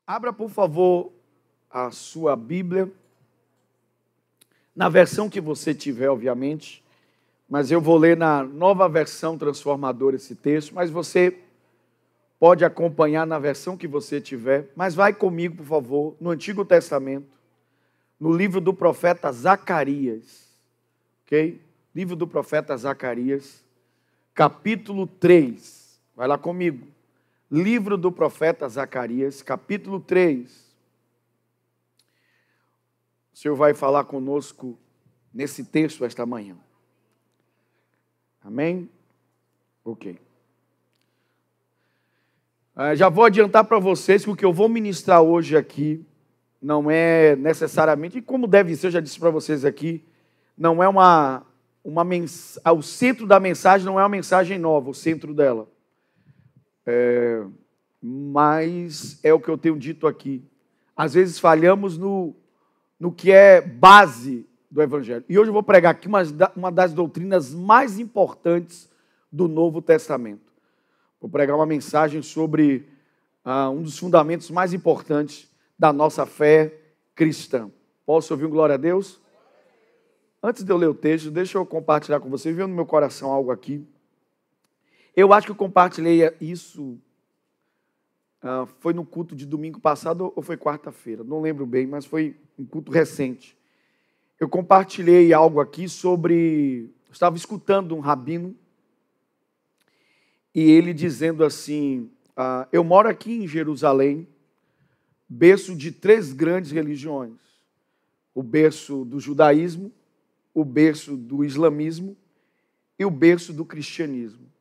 Abra, por favor, a sua Bíblia, na versão que você tiver, obviamente, mas eu vou ler na Nova Versão Transformadora esse texto, mas você pode acompanhar na versão que você tiver, mas vai comigo, por favor, no Antigo Testamento, no livro do profeta Zacarias, ok? Livro do profeta Zacarias, capítulo 3, vai lá comigo. Livro do profeta Zacarias, capítulo 3. O Senhor vai falar conosco nesse texto esta manhã. Amém? Ok. Já vou adiantar para vocês que o que eu vou ministrar hoje aqui não é necessariamente, e como deve ser, eu já disse para vocês aqui, não é o centro da mensagem não é uma mensagem nova, o centro dela. Mas é o que eu tenho dito aqui. Às vezes falhamos no que é base do Evangelho. E hoje eu vou pregar aqui uma das doutrinas mais importantes do Novo Testamento. Vou pregar uma mensagem sobre um dos fundamentos mais importantes da nossa fé cristã. Posso ouvir um glória a Deus? Antes de eu ler o texto, deixa eu compartilhar com vocês. Veio no meu coração algo aqui. Eu acho que eu compartilhei isso, foi no culto de domingo passado ou foi quarta-feira, não lembro bem, mas foi um culto recente. Eu compartilhei algo aqui sobre, estava escutando um rabino, e ele dizendo assim, eu moro aqui em Jerusalém, berço de 3 grandes religiões, o berço do judaísmo, o berço do islamismo e o berço do cristianismo.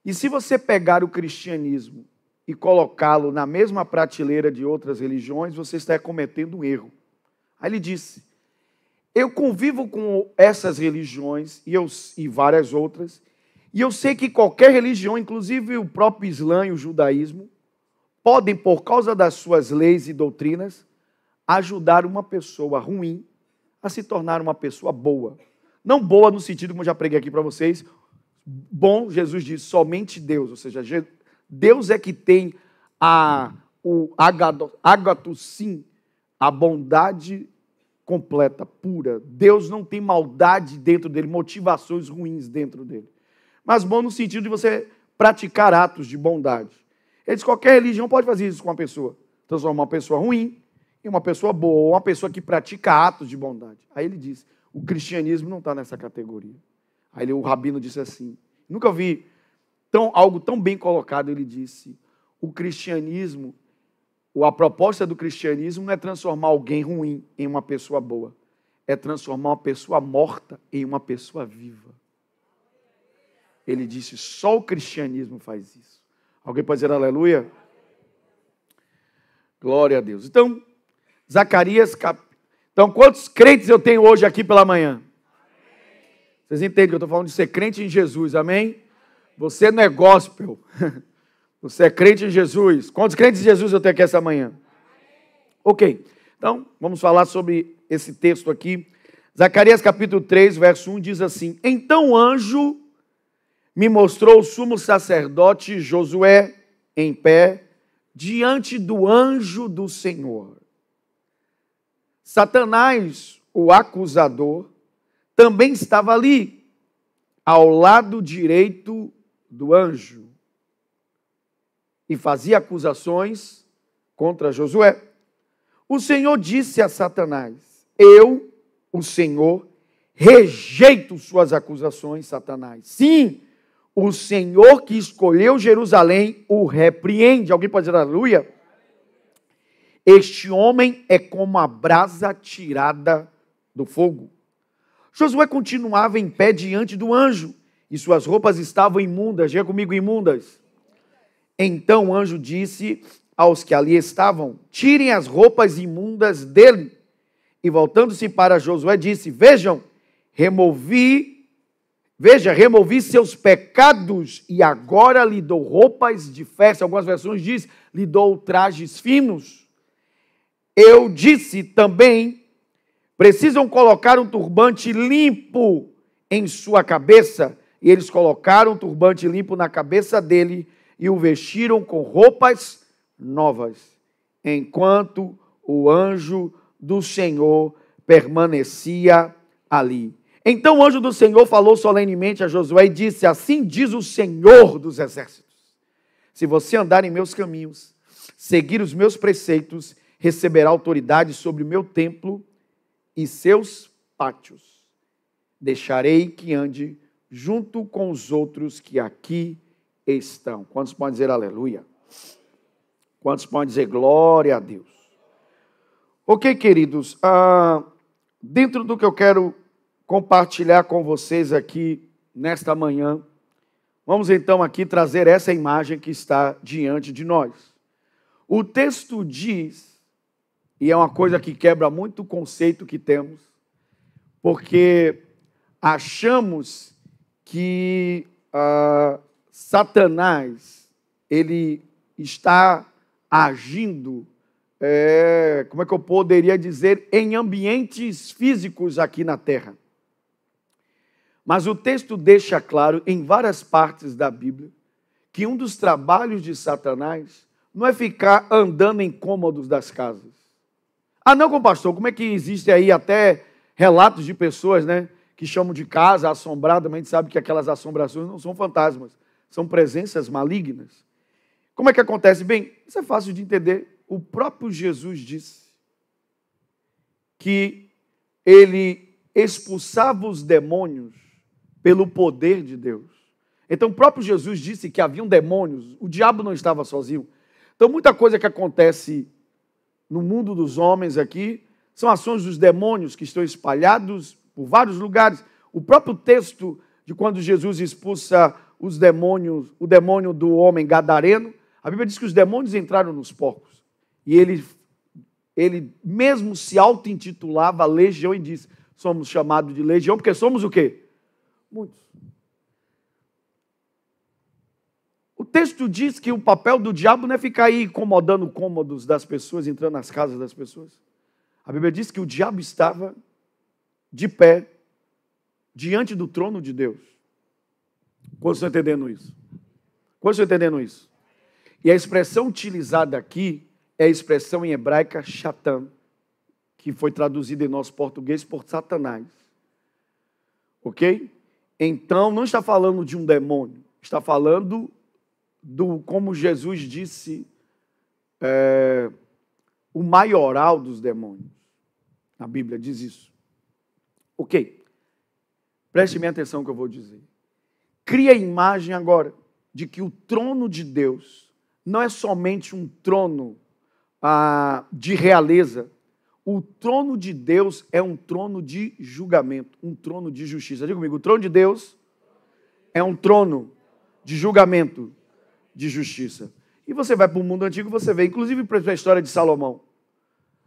E se você pegar o cristianismo e colocá-lo na mesma prateleira de outras religiões, você está cometendo um erro. Aí ele disse, eu convivo com essas religiões e várias outras, e eu sei que qualquer religião, inclusive o próprio Islã e o judaísmo, podem, por causa das suas leis e doutrinas, ajudar uma pessoa ruim a se tornar uma pessoa boa. Não boa no sentido, como eu já preguei aqui para vocês, bom, Jesus diz, somente Deus, ou seja, Deus é que tem o ágatos, sim, a bondade completa, pura. Deus não tem maldade dentro dele, motivações ruins dentro dele. Mas bom no sentido de você praticar atos de bondade. Ele diz, qualquer religião pode fazer isso com uma pessoa, transformar uma pessoa ruim em uma pessoa boa, ou uma pessoa que pratica atos de bondade. Aí ele diz, o cristianismo não está nessa categoria. Aí o rabino disse assim, nunca vi algo tão bem colocado, ele disse, o cristianismo, a proposta do cristianismo não é transformar alguém ruim em uma pessoa boa, é transformar uma pessoa morta em uma pessoa viva. Ele disse, só o cristianismo faz isso. Alguém pode dizer aleluia? Glória a Deus. Então, Zacarias, Então, quantos crentes eu tenho hoje aqui pela manhã? Vocês entendem que eu estou falando de ser crente em Jesus, amém? Você não é gospel, você é crente em Jesus. Quantos crentes em Jesus eu tenho aqui essa manhã? Ok, então vamos falar sobre esse texto aqui. Zacarias capítulo 3, verso 1 diz assim, então o anjo me mostrou o sumo sacerdote Josué em pé, diante do anjo do Senhor. Satanás, o acusador, também estava ali, ao lado direito do anjo, e fazia acusações contra Josué. O Senhor disse a Satanás, eu, o Senhor, rejeito suas acusações, Satanás. Sim, o Senhor que escolheu Jerusalém o repreende. Alguém pode dizer aleluia? Este homem é como a brasa tirada do fogo. Josué continuava em pé diante do anjo, e suas roupas estavam imundas. Diga comigo, imundas. Então o anjo disse aos que ali estavam, tirem as roupas imundas dele. E voltando-se para Josué, disse, removi seus pecados, e agora lhe dou roupas de festa. Algumas versões dizem, lhe dou trajes finos. Eu disse também, precisam colocar um turbante limpo em sua cabeça. E eles colocaram um turbante limpo na cabeça dele e o vestiram com roupas novas. enquanto o anjo do Senhor permanecia ali. Então o anjo do Senhor falou solenemente a Josué e disse: assim diz o Senhor dos exércitos: se você andar em meus caminhos, seguir os meus preceitos, receberá autoridade sobre o meu templo e seus pátios. Deixarei que ande junto com os outros que aqui estão. Quantos podem dizer aleluia? Quantos podem dizer glória a Deus? Ok, queridos, dentro do que eu quero compartilhar com vocês aqui nesta manhã, vamos então aqui trazer essa imagem que está diante de nós. O texto diz, e é uma coisa que quebra muito o conceito que temos, porque achamos que Satanás, ele está agindo, como é que eu poderia dizer, em ambientes físicos aqui na terra. Mas o texto deixa claro, em várias partes da Bíblia, que um dos trabalhos de Satanás não é ficar andando em cômodos das casas. Ah, não, pastor, como é que existe aí até relatos de pessoas, né, que chamam de casa assombrada, mas a gente sabe que aquelas assombrações não são fantasmas, são presenças malignas. Como é que acontece? Bem, isso é fácil de entender. O próprio Jesus disse que ele expulsava os demônios pelo poder de Deus. Então, o próprio Jesus disse que haviam demônios, o diabo não estava sozinho. Então, muita coisa que acontece no mundo dos homens aqui são ações dos demônios que estão espalhados por vários lugares. O próprio texto de quando Jesus expulsa os demônios, o demônio do homem gadareno, a Bíblia diz que os demônios entraram nos porcos. E ele mesmo se auto-intitulava legião e disse: somos chamados de legião porque somos o quê? Muitos. O texto diz que o papel do diabo não é ficar aí incomodando cômodos das pessoas, entrando nas casas das pessoas. A Bíblia diz que o diabo estava de pé diante do trono de Deus. Quantos estão entendendo isso? Quantos estão entendendo isso? E a expressão utilizada aqui é a expressão em hebraica Shatan, que foi traduzida em nosso português por Satanás. Ok? Então, não está falando de um demônio, está falando como Jesus disse, o maioral dos demônios. A Bíblia diz isso. Ok. Preste minha atenção no que eu vou dizer. Cria a imagem agora de que o trono de Deus não é somente um trono de realeza. O trono de Deus é um trono de julgamento, um trono de justiça. Diga comigo, o trono de Deus é um trono de julgamento, de justiça. E você vai para o mundo antigo, você vê, inclusive para a história de Salomão.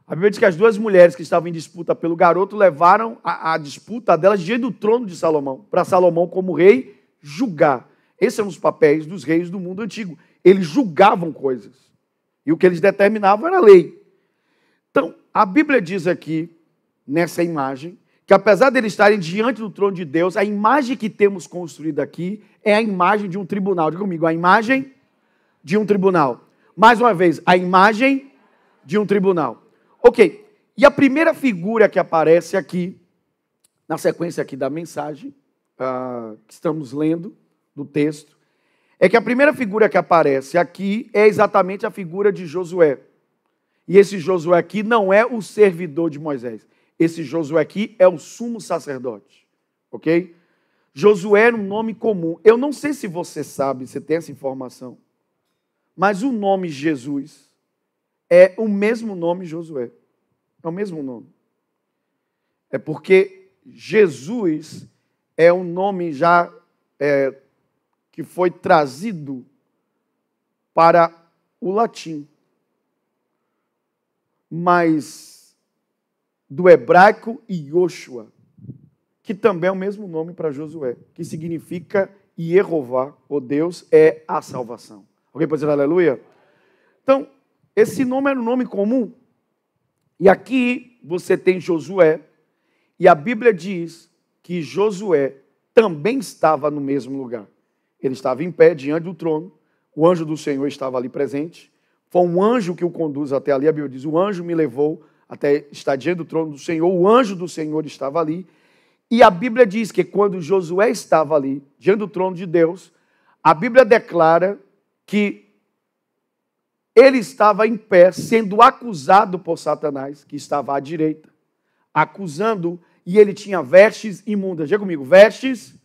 A Bíblia diz que as duas mulheres que estavam em disputa pelo garoto levaram a disputa delas diante do trono de Salomão, para Salomão como rei julgar. Esses são os papéis dos reis do mundo antigo. Eles julgavam coisas. E o que eles determinavam era a lei. Então, a Bíblia diz aqui, nessa imagem, que apesar de eles estarem diante do trono de Deus, a imagem que temos construída aqui é a imagem de um tribunal. Diga comigo, a imagem de um tribunal. Mais uma vez, a imagem de um tribunal. Ok, e a primeira figura que aparece aqui, na sequência aqui da mensagem, que estamos lendo, do texto, é que a primeira figura que aparece aqui é exatamente a figura de Josué. E esse Josué aqui não é o servidor de Moisés. Esse Josué aqui é o sumo sacerdote. Ok? Josué era um nome comum. Eu não sei se você sabe, você tem essa informação, mas o nome Jesus é o mesmo nome Josué. É o mesmo nome. É porque Jesus é um nome já que foi trazido para o latim. Mas do hebraico Yoshua, que também é o mesmo nome para Josué, que significa Yehová, o Deus é a salvação. Alguém pode dizer aleluia? Então, esse nome era um nome comum. E aqui você tem Josué, e a Bíblia diz que Josué também estava no mesmo lugar. Ele estava em pé diante do trono, o anjo do Senhor estava ali presente, Foi um anjo que o conduz até ali. A Bíblia diz, o anjo me levou até estar diante do trono do Senhor. O anjo do Senhor estava ali. E a Bíblia diz que quando Josué estava ali, diante do trono de Deus, a Bíblia declara que ele estava em pé, sendo acusado por Satanás, que estava à direita, acusando, e ele tinha vestes imundas. Diga comigo, vestes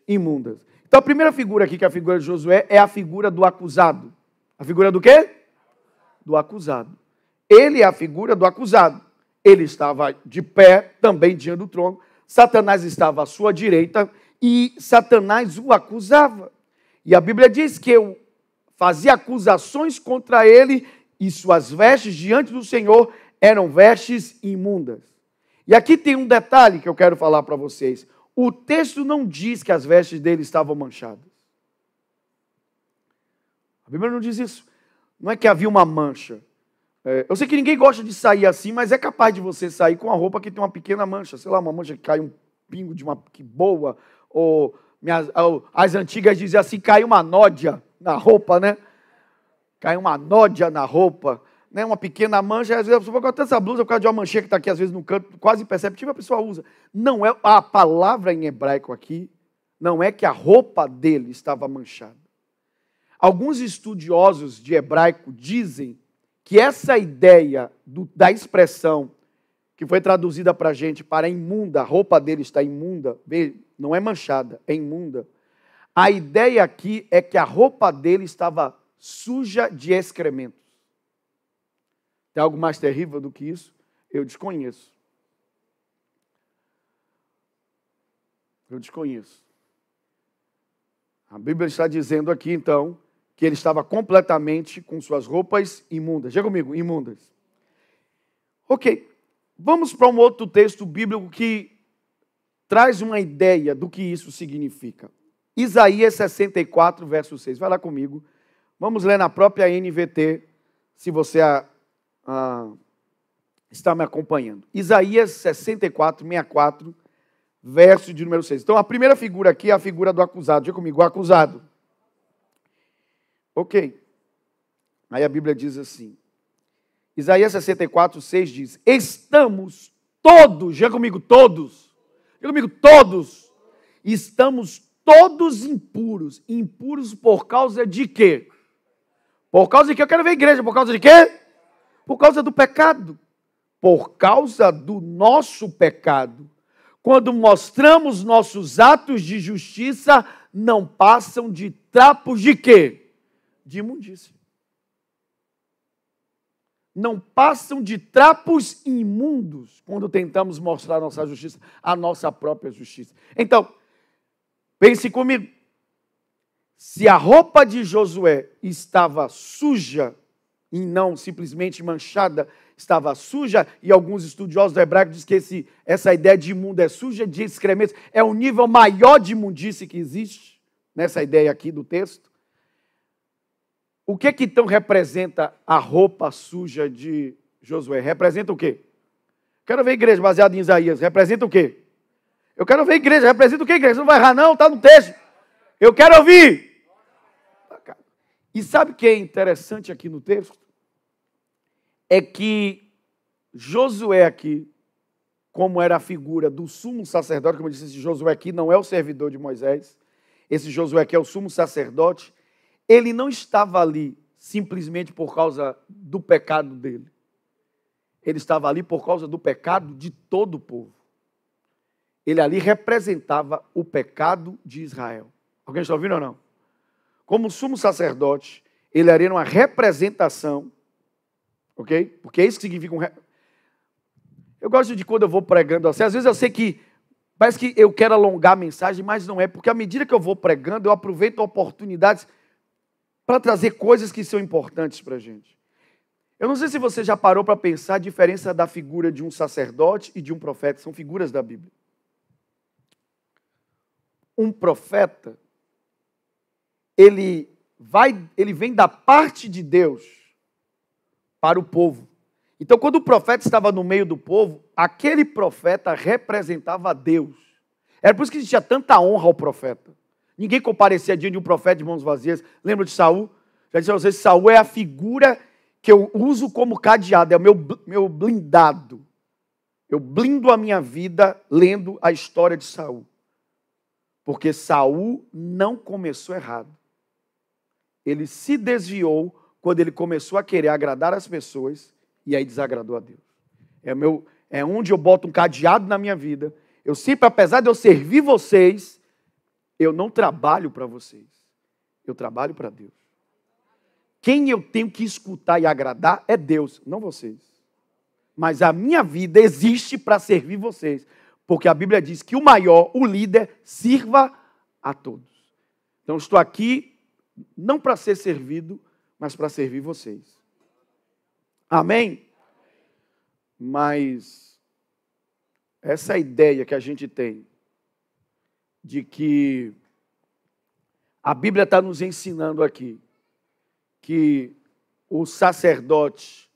imundas. Então a primeira figura aqui, que é a figura de Josué, é a figura do acusado. A figura do quê? Do acusado. Ele é a figura do acusado. Ele estava de pé, também diante do trono. Satanás estava à sua direita e Satanás o acusava. E a Bíblia diz que eu fazia acusações contra ele e suas vestes diante do Senhor eram vestes imundas. E aqui tem um detalhe que eu quero falar para vocês. O texto não diz que as vestes dele estavam manchadas. A Bíblia não diz isso. Não é que havia uma mancha. Eu sei que ninguém gosta de sair assim, mas é capaz de você sair com a roupa que tem uma pequena mancha. Sei lá, uma mancha que cai um pingo de uma que boa. Ou as antigas dizem assim, cai uma nódia na roupa, né? Cai uma nódia na roupa. Né? Uma pequena mancha. Às vezes a pessoa bota essa blusa por causa de uma manchinha que está aqui, às vezes, no canto, quase imperceptível, a pessoa usa. Não é a palavra em hebraico aqui, não é que a roupa dele estava manchada. Alguns estudiosos de hebraico dizem que essa ideia da expressão que foi traduzida para a gente para imunda, a roupa dele está imunda, não é manchada, é imunda. A ideia aqui é que a roupa dele estava suja de excrementos. Tem algo mais terrível do que isso? Eu desconheço. Eu desconheço. A Bíblia está dizendo aqui, então, que ele estava completamente com suas roupas imundas. Diga comigo, imundas. Ok, vamos para um outro texto bíblico que traz uma ideia do que isso significa. Isaías 64, verso 6. Vai lá comigo. Vamos ler na própria NVT, se você está me acompanhando. Isaías 64, 64, verso de número 6. Então, a primeira figura aqui é a figura do acusado. Diga comigo, o acusado. Ok. Aí a Bíblia diz assim. Isaías 64, 6 diz, estamos todos, diga comigo, todos. Diga comigo, todos. Estamos todos impuros. Impuros por causa de quê? Por causa de quê? Eu quero ver a igreja. Por causa de quê? Por causa do pecado. Por causa do nosso pecado. Quando mostramos nossos atos de justiça, não passam de trapos de quê? De imundícia. Não passam de trapos imundos quando tentamos mostrar a nossa justiça, a nossa própria justiça. Então, pense comigo. Se a roupa de Josué estava suja e não simplesmente manchada, estava suja, e alguns estudiosos do hebraico dizem que essa ideia de imundo é suja de excrementos, é o nível maior de imundície que existe, nessa ideia aqui do texto. O que então representa a roupa suja de Josué? Representa o quê? Quero ver a igreja baseada em Isaías. Representa o quê? Eu quero ver a igreja. Representa o quê, igreja? Você não vai errar não, está no texto. Eu quero ouvir. E sabe o que é interessante aqui no texto? É que Josué aqui, como era a figura do sumo sacerdote, como eu disse, esse Josué aqui não é o servidor de Moisés, esse Josué aqui é o sumo sacerdote, ele não estava ali simplesmente por causa do pecado dele. Ele estava ali por causa do pecado de todo o povo. Ele ali representava o pecado de Israel. Alguém está ouvindo ou não? Como sumo sacerdote, ele era uma representação, ok? Porque é isso que significa Eu gosto de quando eu vou pregando assim, às vezes eu sei que parece que eu quero alongar a mensagem, mas não é, porque à medida que eu vou pregando, eu aproveito oportunidades para trazer coisas que são importantes para a gente. Eu não sei se você já parou para pensar a diferença da figura de um sacerdote e de um profeta, são figuras da Bíblia. Um profeta, ele vem da parte de Deus para o povo. Então, quando o profeta estava no meio do povo, aquele profeta representava a Deus. Era por isso que existia tanta honra ao profeta. Ninguém comparecia diante de um profeta de mãos vazias. Lembra de Saul? Já disse a vocês, Saul é a figura que eu uso como cadeado, é o meu blindado. Eu blindo a minha vida lendo a história de Saul. Porque Saul não começou errado. Ele se desviou quando ele começou a querer agradar as pessoas e aí desagradou a Deus. É onde eu boto um cadeado na minha vida. Eu sempre, apesar de eu servir vocês, eu não trabalho para vocês. Eu trabalho para Deus. Quem eu tenho que escutar e agradar é Deus, não vocês. Mas a minha vida existe para servir vocês. Porque a Bíblia diz que o maior, o líder, sirva a todos. Então, estou aqui não para ser servido, mas para servir vocês. Amém? Mas essa ideia que a gente tem de que a Bíblia está nos ensinando aqui que o sacerdote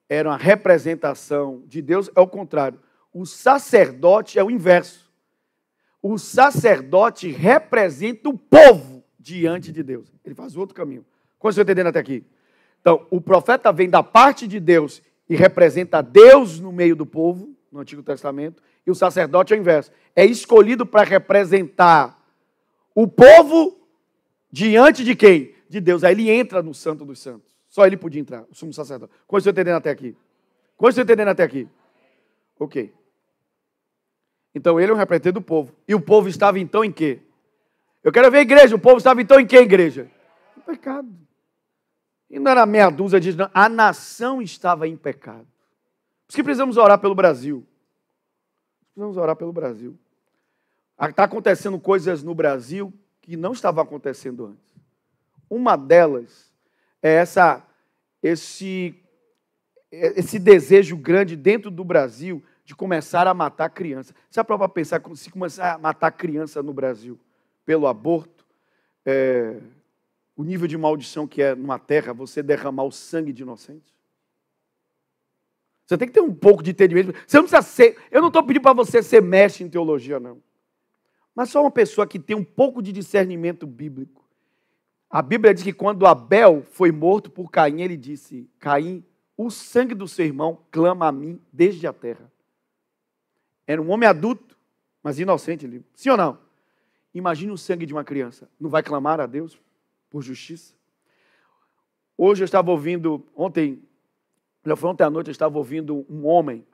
era uma representação de Deus, é o contrário. O sacerdote é o inverso. O sacerdote representa o povo diante de Deus. Ele faz o outro caminho. Como vocês estão entendendo até aqui? Então, o profeta vem da parte de Deus e representa Deus no meio do povo, no Antigo Testamento, e o sacerdote é o inverso. É escolhido para representar o povo diante de quem? De Deus. Aí ele entra no Santo dos Santos. Só ele podia entrar, o sumo sacerdote. Como vocês estão entendendo até aqui? Como vocês estão entendendo até aqui? Ok. Então ele é um representante do povo. E o povo estava então em quê? Eu quero ver a igreja. O povo estava então em quê, igreja? Em pecado. E não era meia dúzia de... Não. A nação estava em pecado. Por isso que precisamos orar pelo Brasil. Precisamos orar pelo Brasil. Está acontecendo coisas no Brasil que não estavam acontecendo antes. Uma delas é esse desejo grande dentro do Brasil de começar a matar criança. Você é para pensar se começar a matar criança no Brasil pelo aborto, o nível de maldição que é numa terra você derramar o sangue de inocentes? Você tem que ter um pouco de entendimento. Você não precisa ser, eu não estou pedindo para você ser mestre em teologia, não. Mas só uma pessoa que tem um pouco de discernimento bíblico. A Bíblia diz que quando Abel foi morto por Caim, ele disse: Caim, o sangue do seu irmão clama a mim desde a terra. Era um homem adulto, mas inocente. Sim ou não? Imagine o sangue de uma criança. Não vai clamar a Deus por justiça? Hoje eu estava ouvindo, ontem à noite eu estava ouvindo um homem,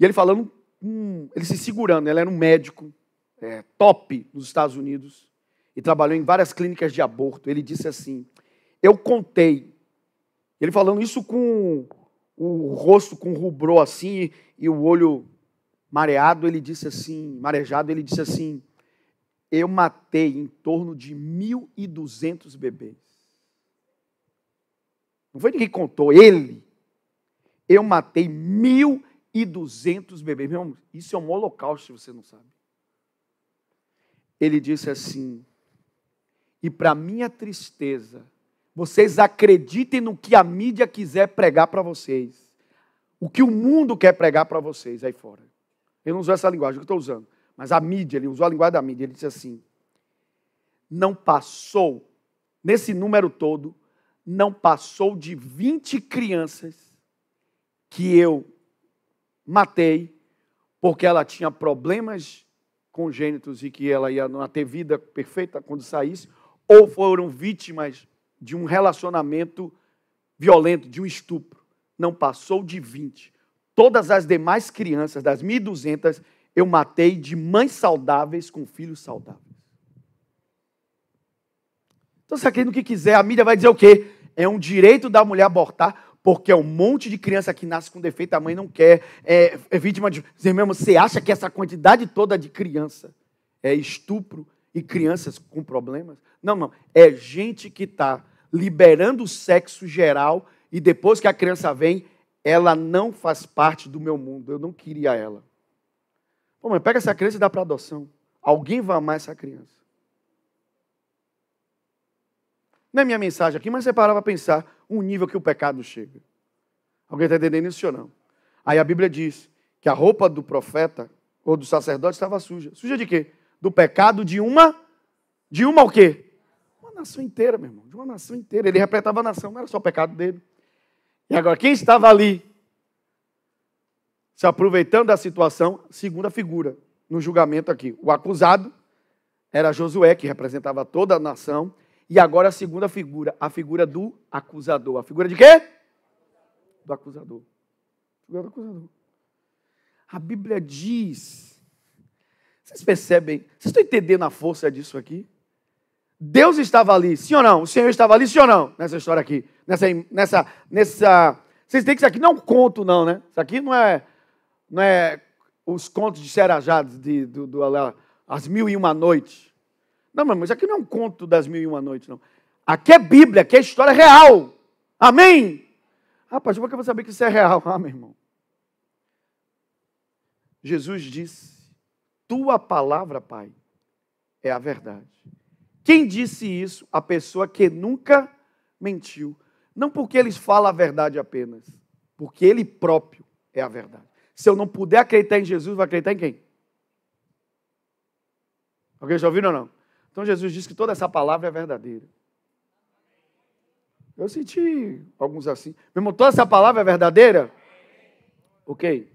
e ele falando, ele se segurando, ele era um médico top nos Estados Unidos, e trabalhou em várias clínicas de aborto. Ele disse assim, eu contei, ele falando isso com o rosto com rubrô assim, e o olho mareado, ele disse assim, marejado, ele disse assim, eu matei em torno de 1.200 bebês. Não foi ninguém que contou, ele. Eu matei 1.200 bebês. Meu irmão, isso é um holocausto, se você não sabe. Ele disse assim, e para minha tristeza, vocês acreditem no que a mídia quiser pregar para vocês. O que o mundo quer pregar para vocês aí fora. Ele não usou essa linguagem que eu estou usando. Mas a mídia, ele usou a linguagem da mídia. Ele disse assim, não passou, nesse número todo, não passou de 20 crianças que eu matei porque ela tinha problemas congênitos e que ela ia não ter vida perfeita quando saísse, ou foram vítimas de um relacionamento violento, de um estupro. Não passou de 20. Todas as demais crianças, das 1.200, eu matei de mães saudáveis com filhos saudáveis. Então, você acredita no que quiser, a mídia vai dizer o quê? É um direito da mulher abortar, porque é um monte de criança que nasce com defeito, a mãe não quer, é vítima de... Você acha que essa quantidade toda de criança é estupro e crianças com problemas? Não, não. É gente que está liberando o sexo geral e depois que a criança vem, ela não faz parte do meu mundo. Eu não queria ela. Pô, mãe, pega essa criança e dá para adoção. Alguém vai amar essa criança. Não é minha mensagem aqui, mas você parar para pensar um nível que o pecado chega. Alguém está entendendo isso ou não? Aí a Bíblia diz que a roupa do profeta ou do sacerdote estava suja. Suja de quê? Do pecado de uma o quê? Uma nação inteira, meu irmão. De uma nação inteira. Ele representava a nação, não era só o pecado dele. E agora, quem estava ali, se aproveitando da situação, segunda figura, no julgamento aqui. O acusado era Josué, que representava toda a nação. E agora a segunda figura, a figura do acusador. A figura de quê? Do acusador. A figura do acusador. A Bíblia diz... Vocês percebem? Vocês estão entendendo a força disso aqui? Deus estava ali, sim ou não? O Senhor estava ali, sim ou não? Nessa história aqui. Nessa... Vocês têm que isso aqui não é um conto, não, né? Isso aqui não é os contos de Serajados, As Mil e Uma Noites. Não, mas isso aqui não é um conto das Mil e Uma Noites, não. Aqui é Bíblia, aqui é história real. Amém? Rapaz, como é que eu vou saber que isso é real? Ah, meu irmão. Jesus disse, tua palavra, Pai, é a verdade. Quem disse isso? A pessoa que nunca mentiu. Não porque eles falam a verdade apenas, porque ele próprio é a verdade. Se eu não puder acreditar em Jesus, vou acreditar em quem? Alguém já ouviu ou não? Então Jesus disse que toda essa palavra é verdadeira. Eu senti alguns assim. Meu irmão, toda essa palavra é verdadeira? Ok.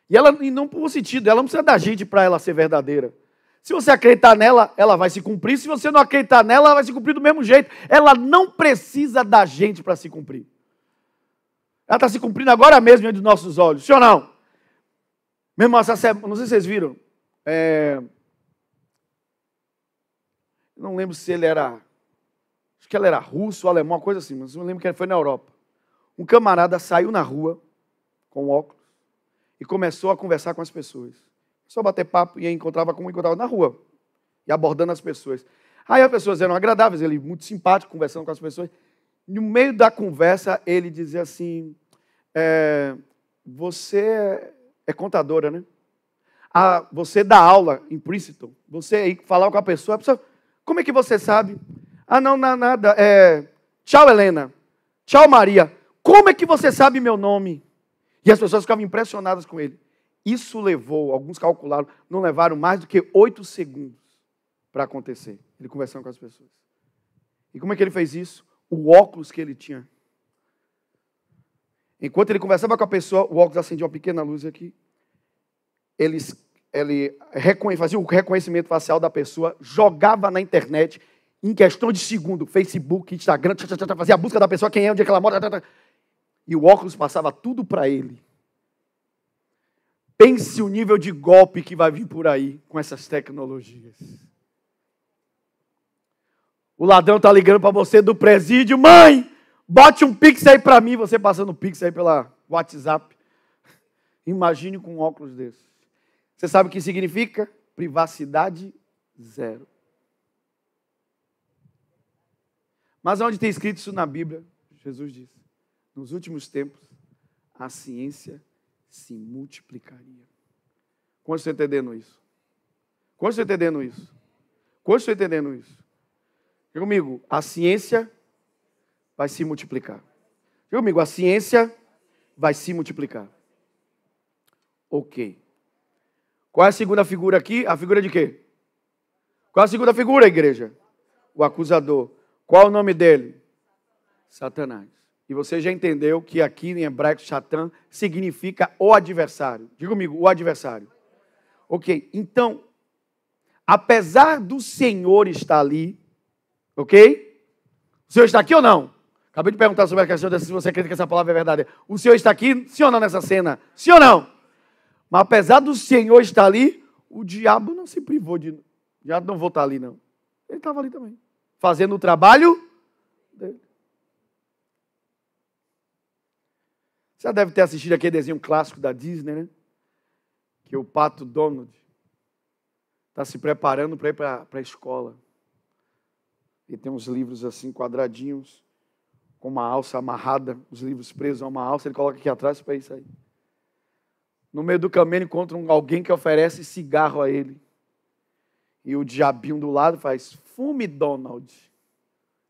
E não por sentido, ela não precisa da gente para ela ser verdadeira. Se você acreditar nela, ela vai se cumprir. Se você não acreditar nela, ela vai se cumprir do mesmo jeito. Ela não precisa da gente para se cumprir. Ela está se cumprindo agora mesmo diante dos nossos olhos. Sim ou não? Meu irmão, não sei se vocês viram. Não lembro se ele era... Acho que ele era russo ou alemão, uma coisa assim. Mas eu lembro que ele foi na Europa. Um camarada saiu na rua com óculos e começou a conversar com as pessoas. Só bater papo e encontrava na rua. E abordando as pessoas. Aí as pessoas eram agradáveis, ele muito simpático, conversando com as pessoas. No meio da conversa, ele dizia assim, você é contadora, né? Você dá aula em Princeton. Você aí falava com a pessoa, como é que você sabe? Não, nada. Tchau, Helena. Tchau, Maria. Como é que você sabe meu nome? E as pessoas ficavam impressionadas com ele. Isso levou, alguns calcularam, não levaram mais do que 8 segundos para acontecer. Ele conversando com as pessoas. E como é que ele fez isso? O óculos que ele tinha. Enquanto ele conversava com a pessoa, o óculos acendia uma pequena luz aqui. Ele fazia o reconhecimento facial da pessoa, jogava na internet, em questão de segundo, Facebook, Instagram, fazia a busca da pessoa, quem é, onde é que ela mora, e o óculos passava tudo para ele. Pense o nível de golpe que vai vir por aí com essas tecnologias. O ladrão está ligando para você do presídio. Mãe, bote um pix aí para mim. Você passando pix aí pela WhatsApp. Imagine com um óculos desse. Você sabe o que significa? Privacidade zero. Mas onde tem escrito isso na Bíblia? Jesus disse, nos últimos tempos, a ciência se multiplicaria. Quantos estão entendendo isso? Quantos estão entendendo isso? Quantos estão entendendo isso? Diga comigo, a ciência vai se multiplicar. Diga comigo, a ciência vai se multiplicar. Ok. Qual é a segunda figura aqui? A figura de quê? Qual é a segunda figura, igreja? O acusador. Qual é o nome dele? Satanás. E você já entendeu que aqui em hebraico, Satã significa o adversário. Diga comigo, o adversário. Ok, então, apesar do Senhor estar ali, ok? O Senhor está aqui ou não? Acabei de perguntar sobre a questão de se você acredita que essa palavra é verdadeira. O Senhor está aqui, sim ou não, nessa cena? Sim ou não? Mas apesar do Senhor estar ali, o diabo não se privou de... O diabo não vou estar ali, não. Ele estava ali também. Fazendo o trabalho dele. Você já deve ter assistido aquele desenho clássico da Disney, né? Que o Pato Donald está se preparando para ir para a escola. E tem uns livros assim, quadradinhos, com uma alça amarrada, os livros presos a uma alça, ele coloca aqui atrás para isso aí. No meio do caminho ele encontra alguém que oferece cigarro a ele. E o diabinho do lado faz, fume, Donald.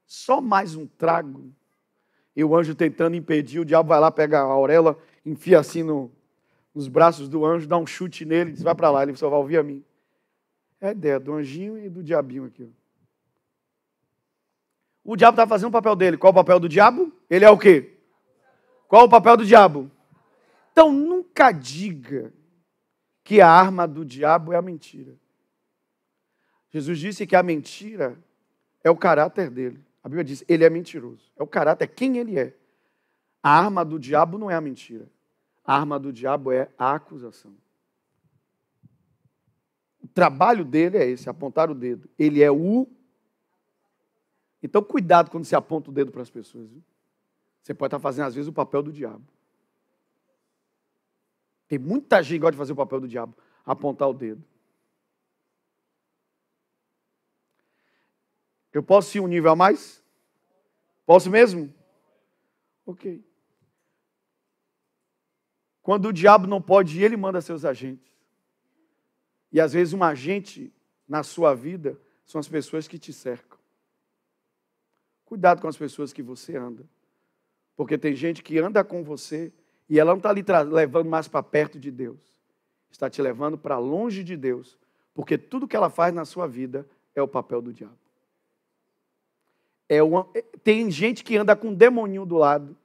Só mais um trago. E o anjo tentando impedir, o diabo vai lá, pega a auréola, enfia assim nos braços do anjo, dá um chute nele, diz, vai para lá, ele só vai ouvir a mim. É a ideia do anjinho e do diabinho aqui. O diabo está fazendo o papel dele. Qual é o papel do diabo? Ele é o quê? Qual o papel do diabo? Então nunca diga que a arma do diabo é a mentira. Jesus disse que a mentira é o caráter dele. A Bíblia diz, ele é mentiroso. É o caráter, é quem ele é. A arma do diabo não é a mentira. A arma do diabo é a acusação. O trabalho dele é esse, apontar o dedo. Ele é o... Então, cuidado quando você aponta o dedo para as pessoas. Viu? Você pode estar fazendo, às vezes, o papel do diabo. Tem muita gente que gosta de fazer o papel do diabo, apontar o dedo. Eu posso ir um nível a mais? Posso mesmo? Ok. Quando o diabo não pode ir, ele manda seus agentes. E às vezes um agente na sua vida são as pessoas que te cercam. Cuidado com as pessoas que você anda. Porque tem gente que anda com você e ela não está lhe levando mais para perto de Deus. Está te levando para longe de Deus. Porque tudo que ela faz na sua vida é o papel do diabo. Tem gente que anda com um demoninho do lado,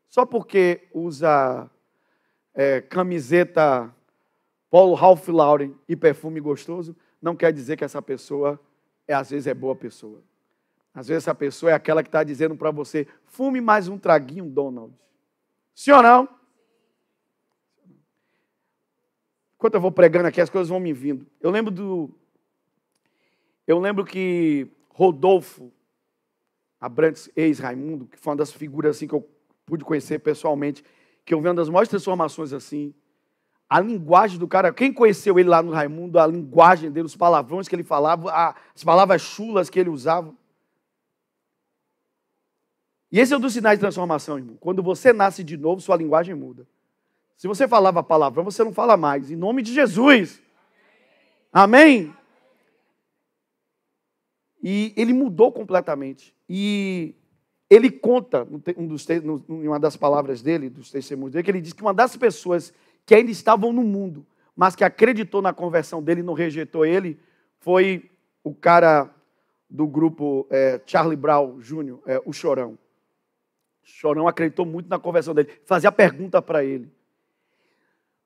só porque usa camiseta Polo Ralph Lauren e perfume gostoso, não quer dizer que essa pessoa, às vezes, é boa pessoa. Às vezes essa pessoa é aquela que está dizendo para você, fume mais um traguinho, Donald. Sim ou não? Enquanto eu vou pregando aqui, as coisas vão me vindo. Eu lembro que Rodolfo Abrantes, ex-Raimundo, que foi uma das figuras assim, que eu pude conhecer pessoalmente, que eu vi uma das maiores transformações assim. A linguagem do cara, quem conheceu ele lá no Raimundo, a linguagem dele, os palavrões que ele falava, as palavras chulas que ele usava. E esse é um dos sinais de transformação, irmão. Quando você nasce de novo, sua linguagem muda. Se você falava palavrão, você não fala mais. Em nome de Jesus. Amém? E ele mudou completamente. E ele conta, em uma das palavras dele, dos testemunhos dele, que ele diz que uma das pessoas que ainda estavam no mundo, mas que acreditou na conversão dele e não rejeitou ele, foi o cara do grupo Charlie Brown Jr., o Chorão. O Chorão acreditou muito na conversão dele, fazia pergunta para ele.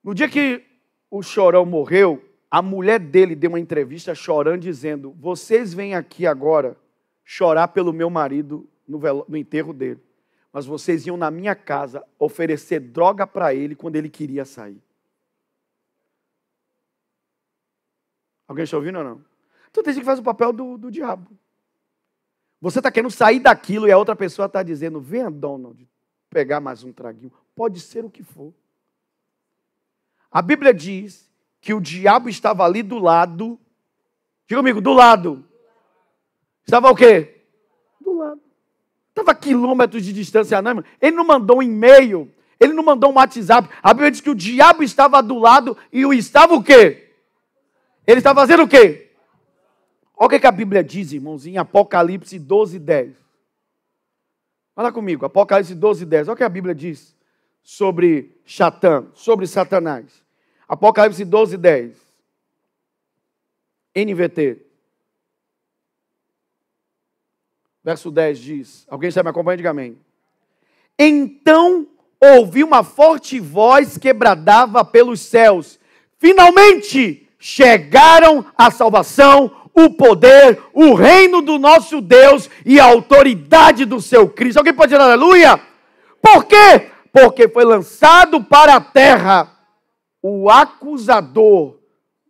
No dia que o Chorão morreu, a mulher dele deu uma entrevista chorando, dizendo, vocês vêm aqui agora chorar pelo meu marido no enterro dele, mas vocês iam na minha casa oferecer droga para ele quando ele queria sair. Alguém está ouvindo ou não? Então tem gente que faz o papel do diabo. Você está querendo sair daquilo e a outra pessoa está dizendo, venha, Donald, pegar mais um traguinho. Pode ser o que for. A Bíblia diz que o diabo estava ali do lado. Diga comigo, do lado. Estava o quê? Do lado. Estava a quilômetros de distância, não, irmão. Ele não mandou um e-mail, ele não mandou um WhatsApp. A Bíblia diz que o diabo estava do lado e o estava o quê? Ele estava fazendo o quê? Olha o que a Bíblia diz, irmãos, em Apocalipse 12:10. Olha comigo, Apocalipse 12:10. Olha o que a Bíblia diz sobre Satã, sobre Satanás. Apocalipse 12:10. NVT. Verso 10 diz, alguém está me acompanhando? Diga amém. Então ouvi uma forte voz que bradava pelos céus. Finalmente chegaram a salvação, o poder, o reino do nosso Deus e a autoridade do seu Cristo. Alguém pode dizer aleluia? Por quê? Porque foi lançado para a terra o acusador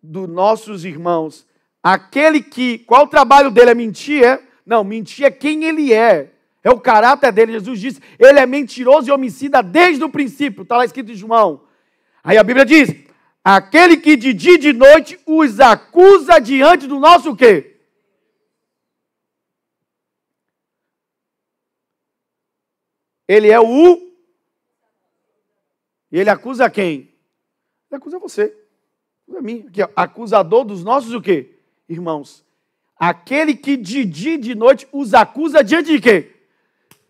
dos nossos irmãos. Aquele que, qual o trabalho dele? É mentir, é? Não, mentir é quem ele é. É o caráter dele. Jesus disse, ele é mentiroso e homicida desde o princípio. Está lá escrito em João. Aí a Bíblia diz, aquele que de dia e de noite os acusa diante do nosso o quê? Ele é o... E ele acusa quem? Ele acusa você. Acusa mim. Aqui, ó, acusador dos nossos o quê? Irmãos. Aquele que de dia e de noite os acusa diante de quem?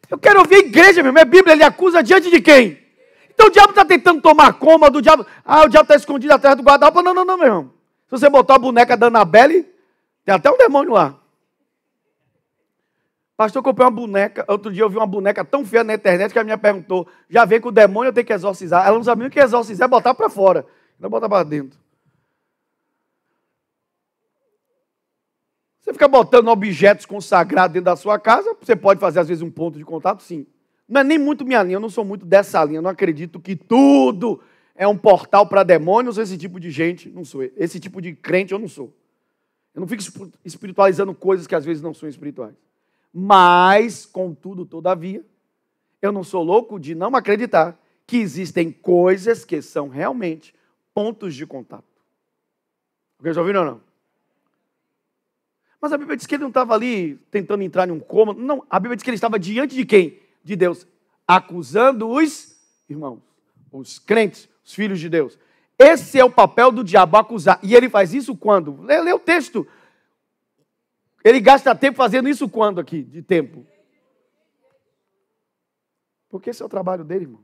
Eu quero ouvir a igreja, meu irmão. É Bíblia, ele acusa diante de quem? Então o diabo está tentando tomar conta do diabo. O diabo está escondido atrás do guarda-roupa. Não, meu irmão. Se você botar a boneca da Annabelle, tem até um demônio lá. Pastor, eu comprei uma boneca. Outro dia eu vi uma boneca tão feia na internet que a minha perguntou, já vem com o demônio, eu tenho que exorcizar. Ela não sabia o que exorcizar, é botar para fora. Não botar para dentro. Você fica botando objetos consagrados dentro da sua casa, você pode fazer às vezes um ponto de contato, sim. Não é nem muito minha linha, eu não sou muito dessa linha, eu não acredito que tudo é um portal para demônios, esse tipo de gente, não sou. Esse tipo de crente eu não sou. Eu não fico espiritualizando coisas que às vezes não são espirituais. Mas, contudo, todavia, eu não sou louco de não acreditar que existem coisas que são realmente pontos de contato. Vocês já ouviram ou não? Mas a Bíblia diz que ele não estava ali tentando entrar em um coma. Não, a Bíblia diz que ele estava diante de quem? De Deus, acusando os irmãos, os crentes, os filhos de Deus. Esse é o papel do diabo, acusar. E ele faz isso quando? Lê o texto. Ele gasta tempo fazendo isso quando aqui, de tempo? Porque esse é o trabalho dele, irmão.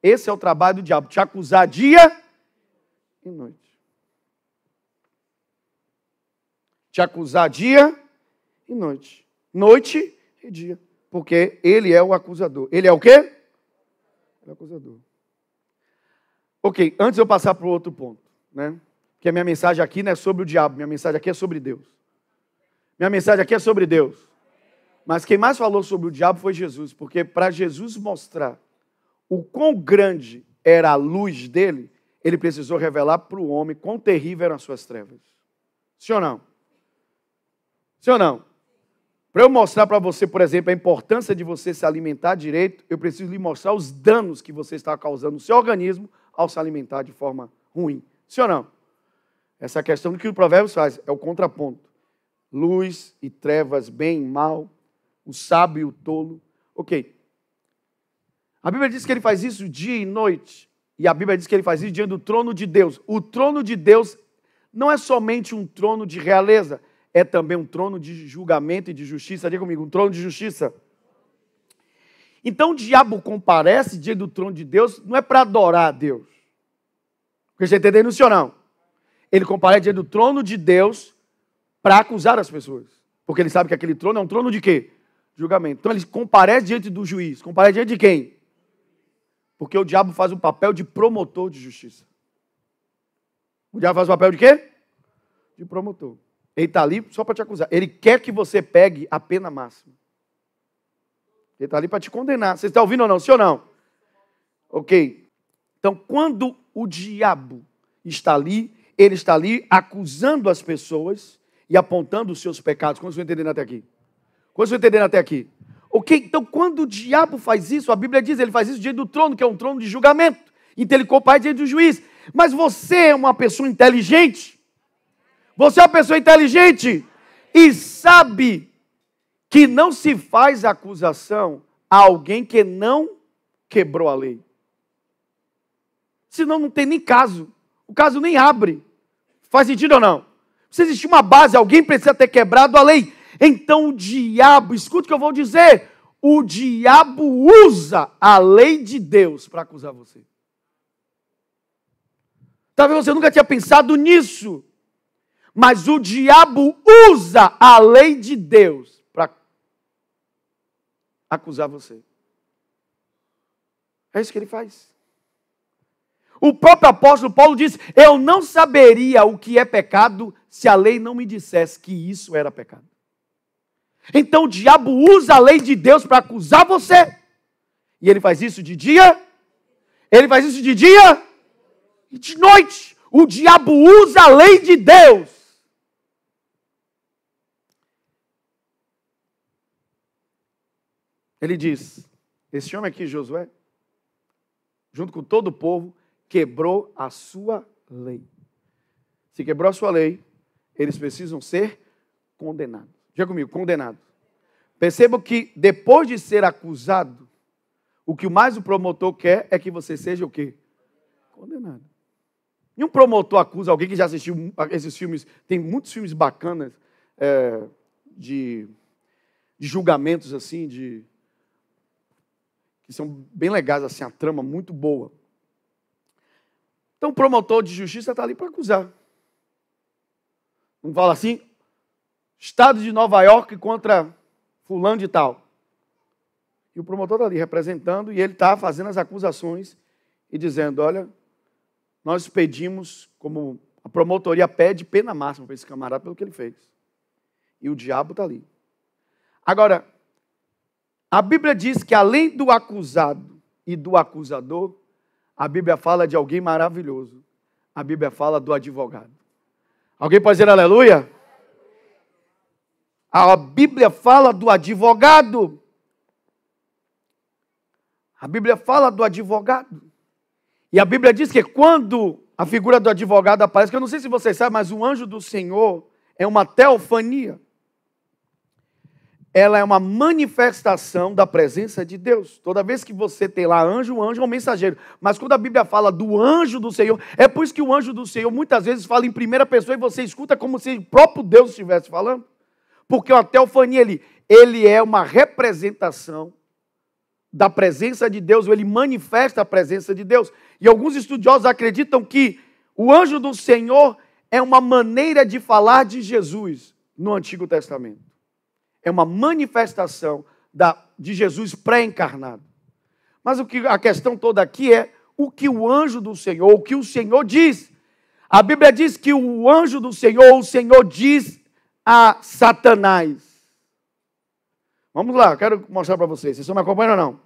Esse é o trabalho do diabo, te acusar dia e noite. Te acusar dia e noite. Noite e dia. Porque ele é o acusador. Ele é o quê? Ele é o acusador. Ok, antes de eu passar para o outro ponto, né? Porque a minha mensagem aqui não é sobre o diabo, minha mensagem aqui é sobre Deus. Minha mensagem aqui é sobre Deus. Mas quem mais falou sobre o diabo foi Jesus, porque para Jesus mostrar o quão grande era a luz dele, ele precisou revelar para o homem quão terrível eram as suas trevas. Sim ou não? Sim ou não? Para eu mostrar para você, por exemplo, a importância de você se alimentar direito, eu preciso lhe mostrar os danos que você está causando no seu organismo ao se alimentar de forma ruim. Sim ou não? Essa questão que o Provérbios faz é o contraponto. Luz e trevas, bem e mal, o sábio e o tolo. Ok. A Bíblia diz que ele faz isso dia e noite. E a Bíblia diz que ele faz isso diante do trono de Deus. O trono de Deus não é somente um trono de realeza, é também um trono de julgamento e de justiça. Diga comigo, um trono de justiça. Então o diabo comparece diante do trono de Deus, não é para adorar a Deus. Porque você está entendendo isso ou não? Ele comparece diante do trono de Deus para acusar as pessoas. Porque ele sabe que aquele trono é um trono de quê? Julgamento. Então ele comparece diante do juiz. Comparece diante de quem? Porque o diabo faz o papel de promotor de justiça. O diabo faz o papel de quê? De promotor. Ele está ali só para te acusar. Ele quer que você pegue a pena máxima. Ele está ali para te condenar. Você está ouvindo ou não? Sim ou não? Ok. Então, quando o diabo está ali, ele está ali acusando as pessoas e apontando os seus pecados. Quantos estão entendendo até aqui? Quantos estão entendendo até aqui? Ok, então quando o diabo faz isso, a Bíblia diz, ele faz isso diante do trono, que é um trono de julgamento. Então ele compara diante do juiz. Mas você é uma pessoa inteligente. Você é uma pessoa inteligente e sabe que não se faz acusação a alguém que não quebrou a lei. Senão não tem nem caso. O caso nem abre. Faz sentido ou não? Precisa existir uma base, alguém precisa ter quebrado a lei. Então o diabo, escute o que eu vou dizer, o diabo usa a lei de Deus para acusar você. Talvez você nunca tinha pensado nisso, mas o diabo usa a lei de Deus para acusar você. É isso que ele faz. O próprio apóstolo Paulo diz, eu não saberia o que é pecado se a lei não me dissesse que isso era pecado. Então o diabo usa a lei de Deus para acusar você. E ele faz isso de dia, ele faz isso de dia e de noite. O diabo usa a lei de Deus. Ele diz, esse homem aqui, Josué, junto com todo o povo, quebrou a sua lei. Se quebrou a sua lei, eles precisam ser condenados. Diga comigo, condenados. Perceba que depois de ser acusado, o que mais o promotor quer é que você seja o quê? Condenado. E um promotor acusa alguém que já assistiu esses filmes, tem muitos filmes bacanas de julgamentos assim, que são bem legais, assim, a trama muito boa. Então o promotor de justiça está ali para acusar. Não fala assim, Estado de Nova York contra fulano de tal. E o promotor está ali representando, e ele está fazendo as acusações e dizendo, olha, nós pedimos, como a promotoria pede, pena máxima para esse camarada pelo que ele fez. E o diabo está ali. Agora, a Bíblia diz que além do acusado e do acusador, a Bíblia fala de alguém maravilhoso. A Bíblia fala do advogado. Alguém pode dizer aleluia? A Bíblia fala do advogado. A Bíblia fala do advogado. E a Bíblia diz que quando a figura do advogado aparece, que eu não sei se vocês sabem, mas o anjo do Senhor é uma teofania. Ela é uma manifestação da presença de Deus. Toda vez que você tem lá anjo, o anjo é um mensageiro. Mas quando a Bíblia fala do anjo do Senhor, é por isso que o anjo do Senhor muitas vezes fala em primeira pessoa e você escuta como se o próprio Deus estivesse falando. Porque a teofania, ele é uma representação da presença de Deus, ou ele manifesta a presença de Deus. E alguns estudiosos acreditam que o anjo do Senhor é uma maneira de falar de Jesus no Antigo Testamento. É uma manifestação de Jesus pré-encarnado. Mas a questão toda aqui é o que o anjo do Senhor, o que o Senhor diz. A Bíblia diz que o anjo do Senhor, o Senhor diz a Satanás. Vamos lá, eu quero mostrar para vocês. Vocês estão me acompanhando ou não?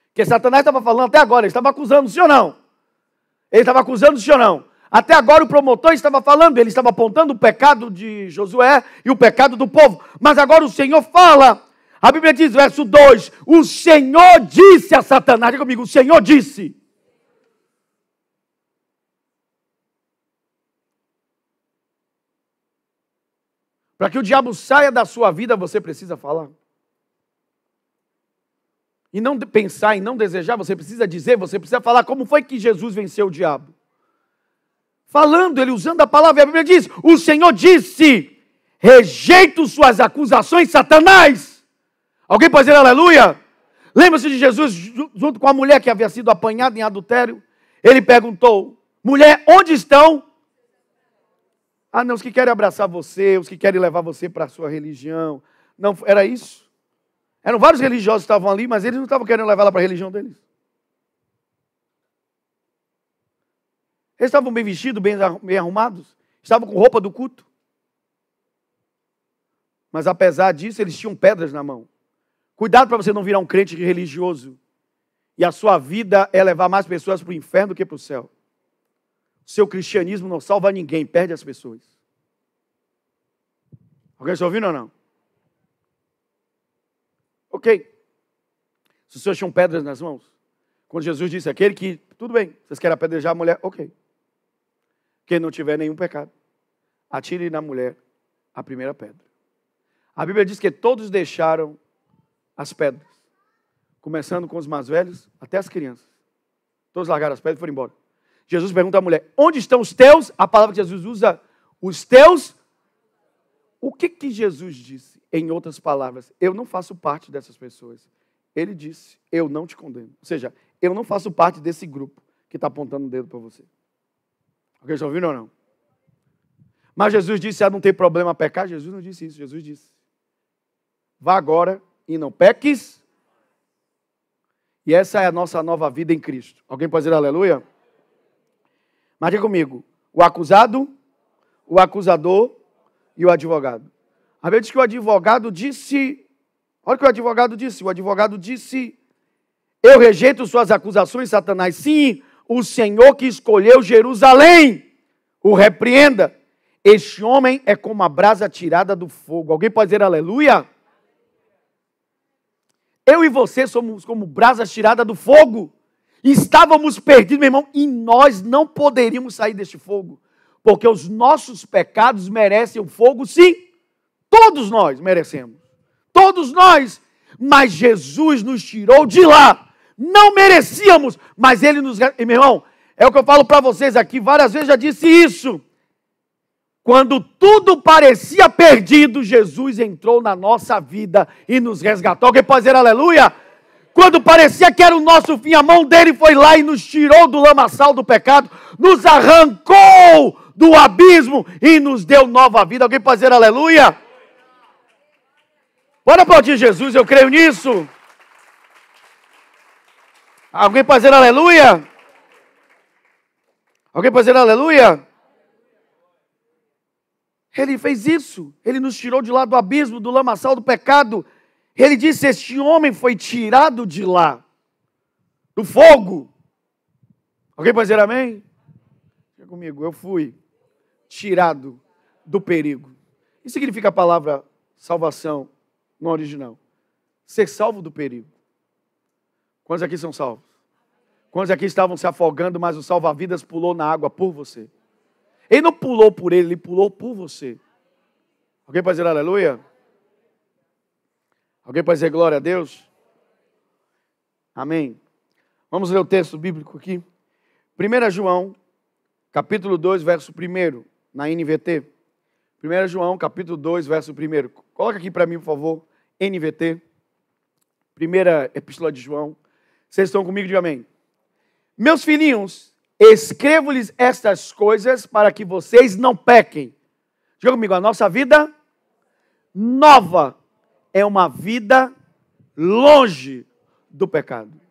Porque Satanás estava falando até agora, ele estava acusando, sim ou não? Ele estava acusando, sim ou não? Até agora o promotor estava falando, ele estava apontando o pecado de Josué e o pecado do povo. Mas agora o Senhor fala. A Bíblia diz, verso 2, o Senhor disse a Satanás, diga comigo, o Senhor disse. Para que o diabo saia da sua vida, você precisa falar. E não pensar e não desejar, você precisa dizer, você precisa falar como foi que Jesus venceu o diabo. Falando, ele usando a palavra, a Bíblia diz, o Senhor disse, rejeito suas acusações, Satanás. Alguém pode dizer aleluia? Lembra-se de Jesus junto com a mulher que havia sido apanhada em adultério? Ele perguntou, mulher, onde estão? Ah, não, os que querem abraçar você, os que querem levar você para a sua religião. Não, era isso? Eram vários religiosos que estavam ali, mas eles não estavam querendo levar ela para a religião deles. Eles estavam bem vestidos, bem arrumados, estavam com roupa do culto. Mas apesar disso, eles tinham pedras na mão. Cuidado para você não virar um crente religioso e a sua vida é levar mais pessoas para o inferno do que para o céu. O seu cristianismo não salva ninguém, perde as pessoas. Alguém está ouvindo ou não? Ok. Se os senhores tinham pedras nas mãos, quando Jesus disse aquele que, tudo bem, vocês querem apedrejar a mulher, ok. Quem não tiver nenhum pecado, atire na mulher a primeira pedra. A Bíblia diz que todos deixaram as pedras, começando com os mais velhos até as crianças. Todos largaram as pedras e foram embora. Jesus pergunta à mulher, onde estão os teus? A palavra que Jesus usa, os teus. O que Jesus disse? Em outras palavras, eu não faço parte dessas pessoas. Ele disse, eu não te condeno. Ou seja, eu não faço parte desse grupo que está apontando o dedo para você. Alguém está ouvindo ou não? Mas Jesus disse, não tem problema pecar? Jesus não disse isso, Jesus disse, vá agora e não peques. E essa é a nossa nova vida em Cristo. Alguém pode dizer aleluia? Mas diga comigo, o acusado, o acusador e o advogado. A Bíblia diz que o advogado disse, olha o que o advogado disse, eu rejeito suas acusações, Satanás. Sim, o Senhor que escolheu Jerusalém, o repreenda. Este homem é como a brasa tirada do fogo. Alguém pode dizer aleluia? Eu e você somos como brasas tiradas do fogo. Estávamos perdidos, meu irmão, e nós não poderíamos sair deste fogo. Porque os nossos pecados merecem o fogo, sim. Todos nós merecemos. Todos nós. Mas Jesus nos tirou de lá. Não merecíamos, mas Ele nos... Meu irmão, é o que eu falo para vocês aqui, várias vezes já disse isso. Quando tudo parecia perdido, Jesus entrou na nossa vida e nos resgatou. Alguém pode dizer aleluia? Quando parecia que era o nosso fim, a mão dele foi lá e nos tirou do lamaçal do pecado, nos arrancou do abismo e nos deu nova vida. Alguém pode dizer aleluia? Bora aplaudir Jesus, eu creio nisso. Alguém pode dizer aleluia? Alguém pode dizer aleluia? Ele fez isso. Ele nos tirou de lá do abismo, do lamaçal do pecado. Ele disse, este homem foi tirado de lá, do fogo. Alguém pode dizer amém? Diga comigo, eu fui tirado do perigo. Isso significa a palavra salvação no original. Ser salvo do perigo. Quantos aqui são salvos? Quantos aqui estavam se afogando, mas o salva-vidas pulou na água por você? Ele não pulou por ele pulou por você. Alguém pode dizer aleluia? Alguém pode dizer glória a Deus? Amém. Vamos ler o texto bíblico aqui. 1 João, capítulo 2, verso 1, na NVT. 1 João, capítulo 2, verso 1. Coloca aqui para mim, por favor, NVT. Primeira epístola de João. Vocês estão comigo? Diga amém. Meus filhinhos, escrevo-lhes estas coisas para que vocês não pequem. Diga comigo, a nossa vida nova é uma vida longe do pecado.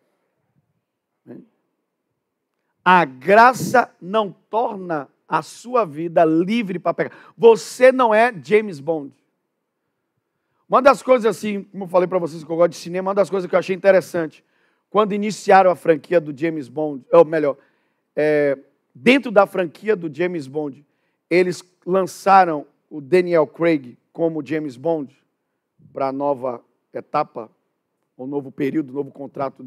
A graça não torna a sua vida livre para pecar. Você não é James Bond. Uma das coisas assim, como eu falei para vocês que eu gosto de cinema, uma das coisas que eu achei interessante, quando iniciaram a franquia do James Bond, ou melhor, dentro da franquia do James Bond, eles lançaram o Daniel Craig como James Bond para a nova etapa, o novo período, o novo contrato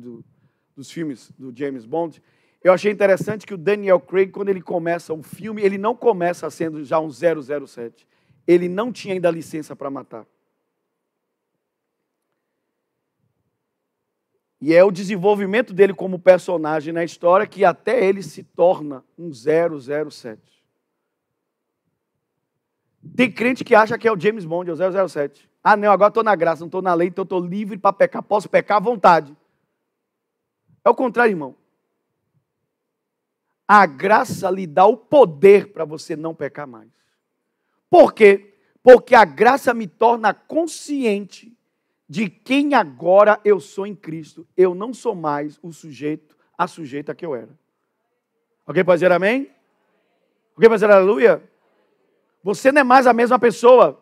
dos filmes do James Bond. Eu achei interessante que o Daniel Craig, quando ele começa o filme, ele não começa sendo já um 007. Ele não tinha ainda licença para matar. E é o desenvolvimento dele como personagem na história que até ele se torna um 007. Tem crente que acha que é o James Bond, é o 007. Ah, não, agora estou na graça, não estou na lei, então estou livre para pecar. Posso pecar à vontade. É o contrário, irmão. A graça lhe dá o poder para você não pecar mais. Por quê? Porque a graça me torna consciente de quem agora eu sou em Cristo. Eu não sou mais a sujeita que eu era. Alguém pode dizer amém? Alguém pode dizer aleluia? Você não é mais a mesma pessoa.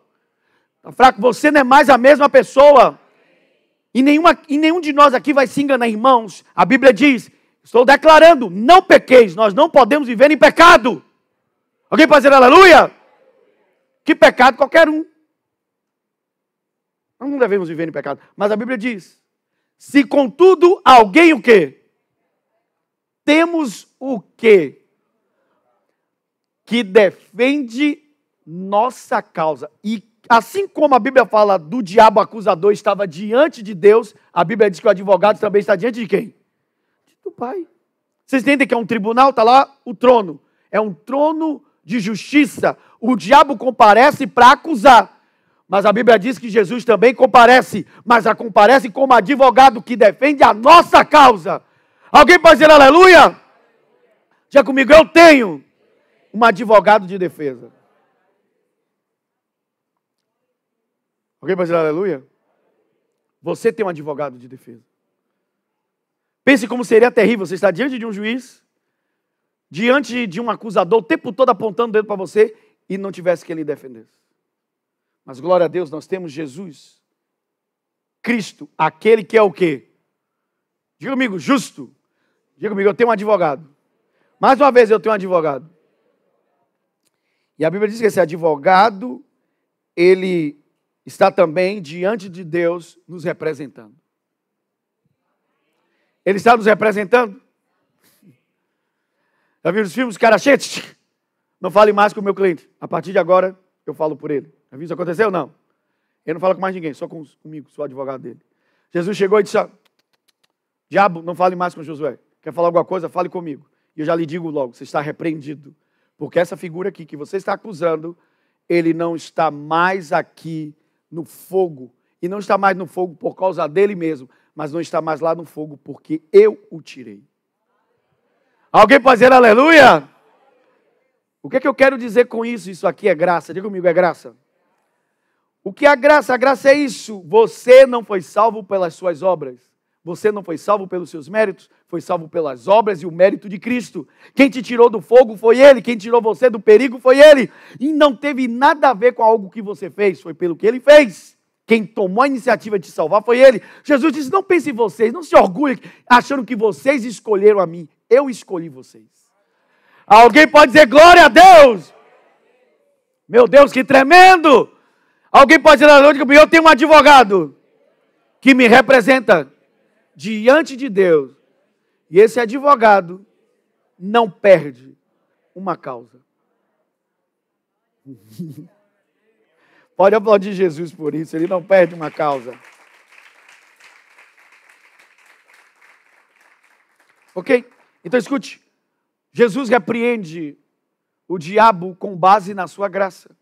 Está fraco? Você não é mais a mesma pessoa. E nenhum de nós aqui vai se enganar, irmãos. A Bíblia diz, estou declarando, não pequeis. Nós não podemos viver em pecado. Alguém pode dizer aleluia? Que pecado qualquer um. Nós não devemos viver em pecado. Mas a Bíblia diz, se contudo alguém o quê? Temos o quê? Que defende nossa causa. E assim como a Bíblia fala do diabo acusador estava diante de Deus, a Bíblia diz que o advogado também está diante de quem? Do Pai. Vocês entendem que é um tribunal? Está lá o trono. É um trono de justiça. O diabo comparece para acusar. Mas a Bíblia diz que Jesus também comparece. Mas comparece como advogado que defende a nossa causa. Alguém pode dizer aleluia? Diga comigo, eu tenho um advogado de defesa. Alguém pode dizer aleluia? Você tem um advogado de defesa. Pense como seria terrível você estar diante de um juiz, diante de um acusador, o tempo todo apontando o dedo para você e não tivesse quem lhe defendesse. Mas glória a Deus, nós temos Jesus, Cristo, aquele que é o quê? Diga comigo, justo. Diga comigo, eu tenho um advogado. Mais uma vez, eu tenho um advogado. E a Bíblia diz que esse advogado, ele está também diante de Deus nos representando. Ele está nos representando? Já viram os filmes? Os caras chegam, não fale mais com o meu cliente. A partir de agora, eu falo por ele. Já viu isso acontecer ou não? Ele não fala com mais ninguém, só comigo, sou advogado dele. Jesus chegou e disse, diabo, não fale mais com Josué. Quer falar alguma coisa? Fale comigo. E eu já lhe digo logo, você está repreendido. Porque essa figura aqui que você está acusando, ele não está mais aqui no fogo. E não está mais no fogo por causa dele mesmo, mas não está mais lá no fogo porque eu o tirei. Alguém pode dizer aleluia? O que é que eu quero dizer com isso? Isso aqui é graça. Diga comigo, é graça. O que é a graça? A graça é isso. Você não foi salvo pelas suas obras. Você não foi salvo pelos seus méritos. Foi salvo pelas obras e o mérito de Cristo. Quem te tirou do fogo foi Ele. Quem tirou você do perigo foi Ele. E não teve nada a ver com algo que você fez. Foi pelo que Ele fez. Quem tomou a iniciativa de te salvar foi Ele. Jesus disse, não pense em vocês. Não se orgulhem achando que vocês escolheram a mim. Eu escolhi vocês. Alguém pode dizer glória a Deus? Meu Deus, que tremendo! Alguém pode dizer na noite comigo, eu tenho um advogado que me representa diante de Deus. E esse advogado não perde uma causa. Pode aplaudir Jesus por isso, ele não perde uma causa. Ok? Então escute, Jesus repreende o diabo com base na sua graça.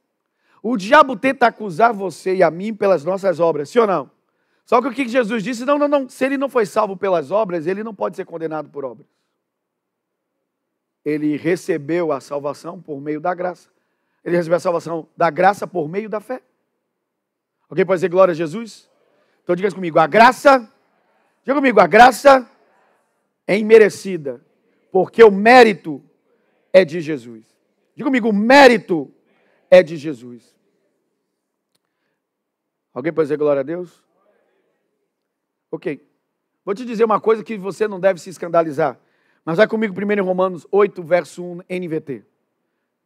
O diabo tenta acusar você e a mim pelas nossas obras, sim ou não? Só que o que Jesus disse? Não. Se ele não foi salvo pelas obras, ele não pode ser condenado por obras. Ele recebeu a salvação por meio da graça. Ele recebeu a salvação da graça por meio da fé. Alguém pode dizer glória a Jesus? Então diga comigo, a graça é imerecida, porque o mérito é de Jesus. Diga comigo, o mérito é de Jesus. Alguém pode dizer glória a Deus? Ok. Vou te dizer uma coisa que você não deve se escandalizar. Mas vai comigo primeiro em Romanos 8, verso 1, NVT.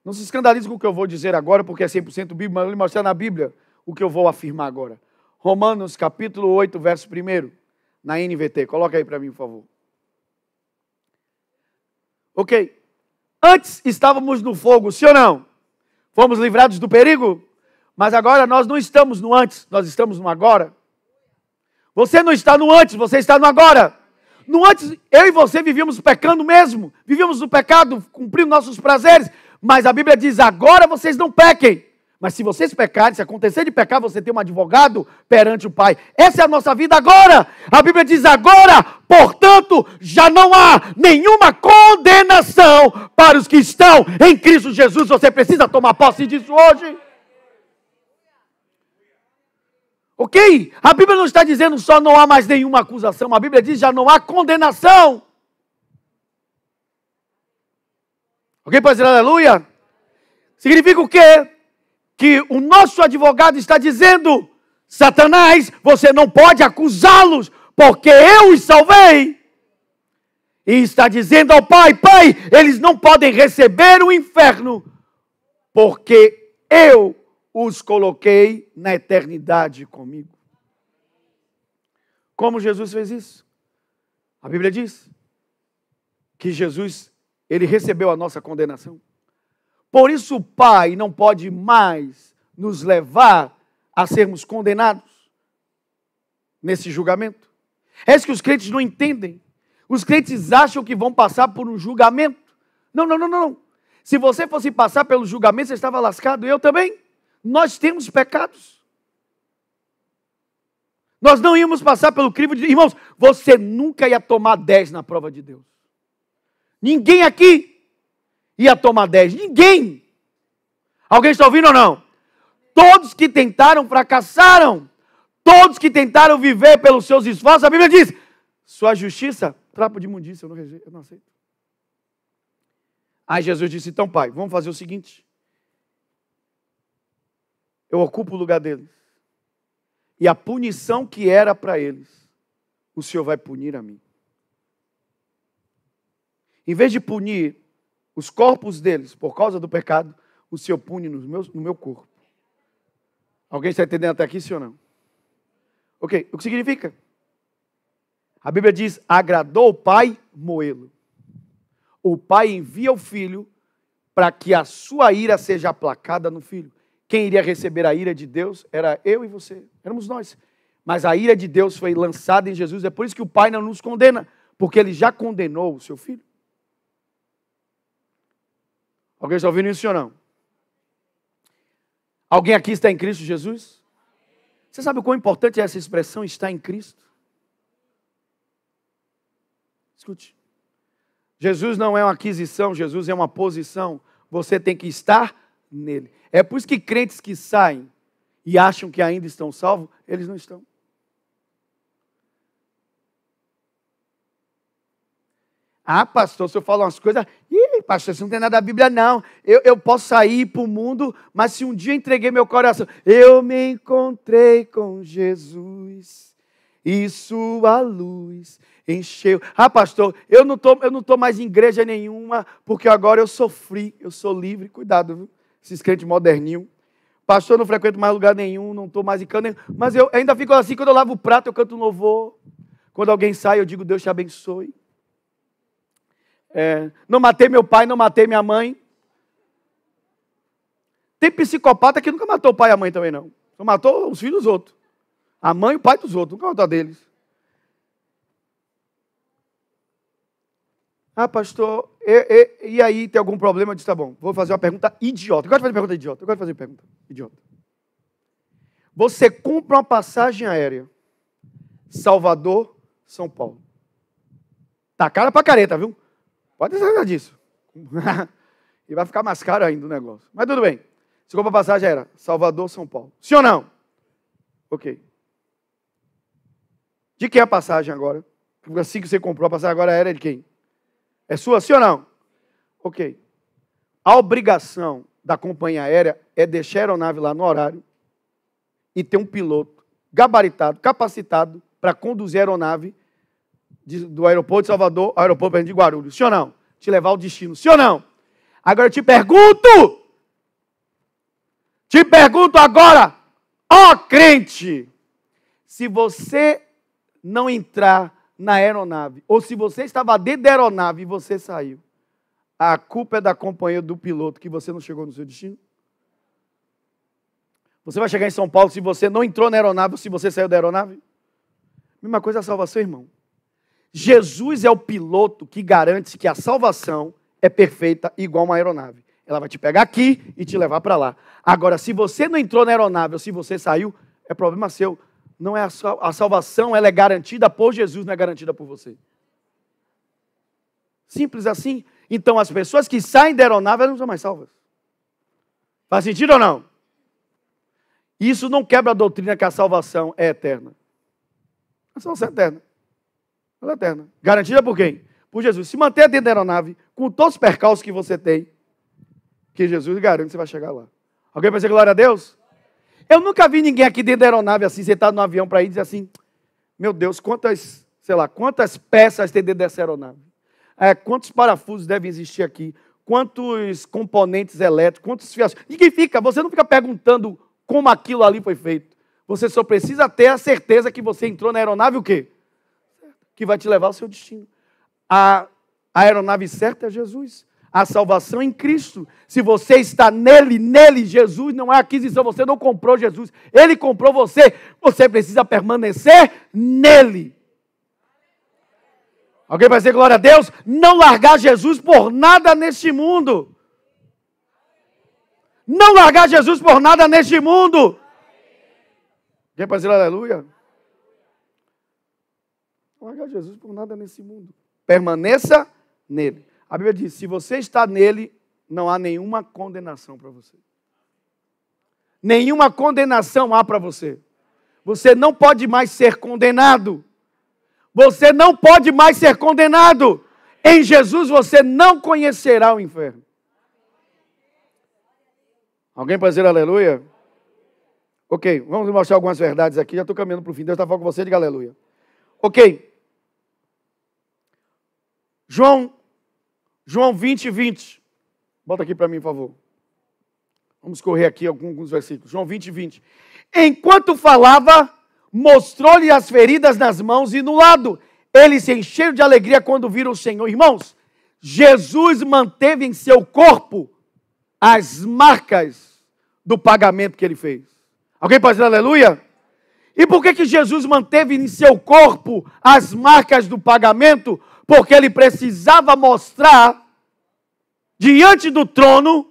Não se escandalize com o que eu vou dizer agora, porque é 100% Bíblia, mas eu vou lhe mostrar na Bíblia o que eu vou afirmar agora. Romanos capítulo 8, verso 1, na NVT. Coloca aí para mim, por favor. Ok. Antes estávamos no fogo, sim ou não? Fomos livrados do perigo? Mas agora nós não estamos no antes, nós estamos no agora. Você não está no antes, você está no agora. No antes, eu e você vivíamos pecando mesmo. Vivíamos no pecado, cumprindo nossos prazeres. Mas a Bíblia diz, agora vocês não pequem. Mas se vocês pecarem, se acontecer de pecar, você tem um advogado perante o Pai. Essa é a nossa vida agora. A Bíblia diz agora, portanto, já não há nenhuma condenação para os que estão em Cristo Jesus. Você precisa tomar posse disso hoje. Ok? A Bíblia não está dizendo só não há mais nenhuma acusação. A Bíblia diz já não há condenação. Ok? Pode dizer aleluia? Significa o quê? Que o nosso advogado está dizendo, Satanás, você não pode acusá-los, porque eu os salvei. E está dizendo ao Pai, Pai, eles não podem receber o inferno, porque eu os coloquei na eternidade comigo. Como Jesus fez isso? A Bíblia diz que Jesus, ele recebeu a nossa condenação. Por isso o Pai não pode mais nos levar a sermos condenados nesse julgamento. É isso que os crentes não entendem. Os crentes acham que vão passar por um julgamento. Não. Se você fosse passar pelo julgamento, você estava lascado. Eu também. Nós temos pecados. Nós não íamos passar pelo crivo de... Irmãos, você nunca ia tomar 10 na prova de Deus. Ninguém aqui ia tomar 10. Ninguém. Alguém está ouvindo ou não? Todos que tentaram fracassaram. Todos que tentaram viver pelos seus esforços. A Bíblia diz, sua justiça, trapo de imundícia, eu não aceito. Aí Jesus disse, então Pai, vamos fazer o seguinte. Eu ocupo o lugar deles. E a punição que era para eles, o Senhor vai punir a mim. Em vez de punir os corpos deles por causa do pecado, o Senhor pune no meu corpo. Alguém está entendendo até aqui, sim ou não? Ok, o que significa? A Bíblia diz, agradou o Pai moê-lo. O Pai envia o Filho para que a sua ira seja aplacada no Filho. Quem iria receber a ira de Deus era eu e você, éramos nós. Mas a ira de Deus foi lançada em Jesus, é por isso que o Pai não nos condena, porque Ele já condenou o seu Filho. Alguém está ouvindo isso ou não? Alguém aqui está em Cristo Jesus? Você sabe o quão importante é essa expressão, estar em Cristo? Escute. Jesus não é uma aquisição, Jesus é uma posição. Você tem que estar nele. É por isso que crentes que saem e acham que ainda estão salvos, eles não estão. Ah, pastor, se eu falo umas coisas... Ih, pastor, isso não tem nada da Bíblia, não. Eu posso sair para o mundo, mas se um dia eu entreguei meu coração... Eu me encontrei com Jesus e sua luz encheu... Ah, pastor, eu não tô mais em igreja nenhuma, porque agora eu sou free, eu sou livre. Cuidado, viu? Esses crentes moderninhos. Pastor, eu não frequento mais lugar nenhum, não estou mais em canto nenhum. Mas eu ainda fico assim, quando eu lavo o prato, eu canto um louvor. Quando alguém sai, eu digo, Deus te abençoe. Não matei meu pai, não matei minha mãe. Tem psicopata que nunca matou o pai e a mãe também, não. Só matou os filhos dos outros. A mãe e o pai dos outros, nunca matou a deles. Ah, pastor, e aí tem algum problema? Eu disse, tá bom, vou fazer uma pergunta idiota. Eu gosto de fazer pergunta idiota. Eu gosto de fazer pergunta idiota. Você compra uma passagem aérea, Salvador, São Paulo. Tá cara pra careta, viu? Pode ter certeza disso. E vai ficar mais caro ainda o negócio. Mas tudo bem. Você compra a passagem aérea, Salvador, São Paulo. Sim ou não? Ok. De quem é a passagem agora? Assim que você comprou a passagem agora aérea é de quem? É sua, sim ou não? Ok. A obrigação da companhia aérea é deixar a aeronave lá no horário e ter um piloto gabaritado, capacitado para conduzir a aeronave do aeroporto de Salvador ao aeroporto de Guarulhos. Sim ou não? Te levar ao destino. Sim ou não? Agora eu te pergunto agora, ó crente, se você não entrar na aeronave, ou se você estava dentro da aeronave e você saiu, a culpa é da companhia do piloto que você não chegou no seu destino? Você vai chegar em São Paulo se você não entrou na aeronave ou se você saiu da aeronave? Mesma coisa a salvação, irmão. Jesus é o piloto que garante que a salvação é perfeita igual uma aeronave. Ela vai te pegar aqui e te levar para lá. Agora, se você não entrou na aeronave ou se você saiu, é problema seu. Não é a salvação, ela é garantida por Jesus, não é garantida por você. Simples assim. Então, as pessoas que saem da aeronave, elas não são mais salvas. Faz sentido ou não? Isso não quebra a doutrina que a salvação é eterna. A salvação é eterna. Ela é eterna. Garantida por quem? Por Jesus. Se manter dentro da aeronave, com todos os percalços que você tem, que Jesus garante que você vai chegar lá. Alguém vai dizer glória a Deus? Eu nunca vi ninguém aqui dentro da aeronave, assim, sentado no avião para ir dizer assim, meu Deus, quantas peças tem dentro dessa aeronave? Quantos parafusos devem existir aqui? Quantos componentes elétricos? Quantos fios? Você não fica perguntando como aquilo ali foi feito. Você só precisa ter a certeza que você entrou na aeronave o quê? Que vai te levar ao seu destino. A aeronave certa é Jesus. A salvação em Cristo. Se você está nele, Jesus não é aquisição, você não comprou Jesus, Ele comprou você. Você precisa permanecer nele. Alguém vai dizer glória a Deus? Não largar Jesus por nada neste mundo. Não largar Jesus por nada neste mundo. Alguém vai dizer aleluia? Não largar Jesus por nada nesse mundo. Permaneça nele. A Bíblia diz, se você está nele, não há nenhuma condenação para você. Nenhuma condenação há para você. Você não pode mais ser condenado. Você não pode mais ser condenado. Em Jesus você não conhecerá o inferno. Alguém pode dizer aleluia? Ok, vamos mostrar algumas verdades aqui. Já estou caminhando para o fim. Deus está falando com você, diga aleluia. Ok. João 20, 20. Bota aqui para mim, por favor. Vamos correr aqui alguns versículos. João 20, 20. Enquanto falava, mostrou-lhe as feridas nas mãos e no lado. Eles se encheram de alegria quando viram o Senhor. Irmãos, Jesus manteve em seu corpo as marcas do pagamento que ele fez. Alguém pode dizer aleluia? E por que Jesus manteve em seu corpo as marcas do pagamento? Porque ele precisava mostrar diante do trono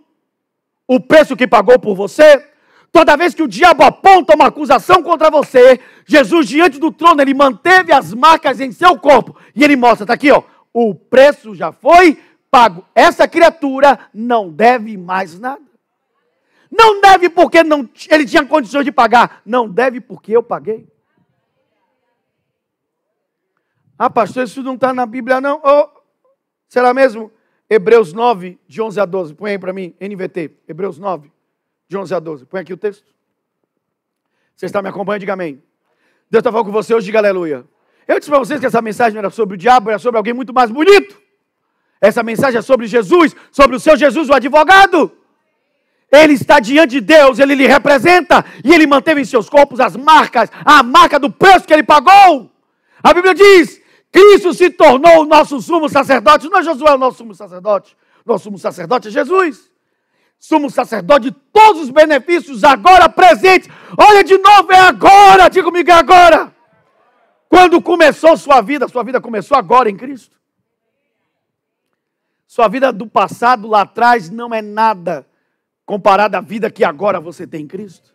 o preço que pagou por você. Toda vez que o diabo aponta uma acusação contra você, Jesus diante do trono, ele manteve as marcas em seu corpo. E ele mostra, está aqui, ó, o preço já foi pago. Essa criatura não deve mais nada. Não deve porque ele tinha condições de pagar. Não deve porque eu paguei. Ah, pastor, isso não está na Bíblia, não. Oh, será mesmo? Hebreus 9, de 11 a 12. Põe aí para mim, NVT. Hebreus 9, de 11 a 12. Põe aqui o texto. Você está me acompanhando? Diga amém. Deus está falando com você hoje, diga aleluia. Eu disse para vocês que essa mensagem não era sobre o diabo, era sobre alguém muito mais bonito. Essa mensagem é sobre Jesus, sobre o seu Jesus, o advogado. Ele está diante de Deus, ele lhe representa, e ele manteve em seus corpos as marcas, a marca do preço que ele pagou. A Bíblia diz, Cristo se tornou o nosso sumo sacerdote. Não é Josué o nosso sumo sacerdote. Nosso sumo sacerdote é Jesus. Sumo sacerdote de todos os benefícios agora presentes. Olha de novo, é agora. Diga comigo, é agora. Quando começou sua vida começou agora em Cristo. Sua vida do passado lá atrás não é nada comparado à vida que agora você tem em Cristo.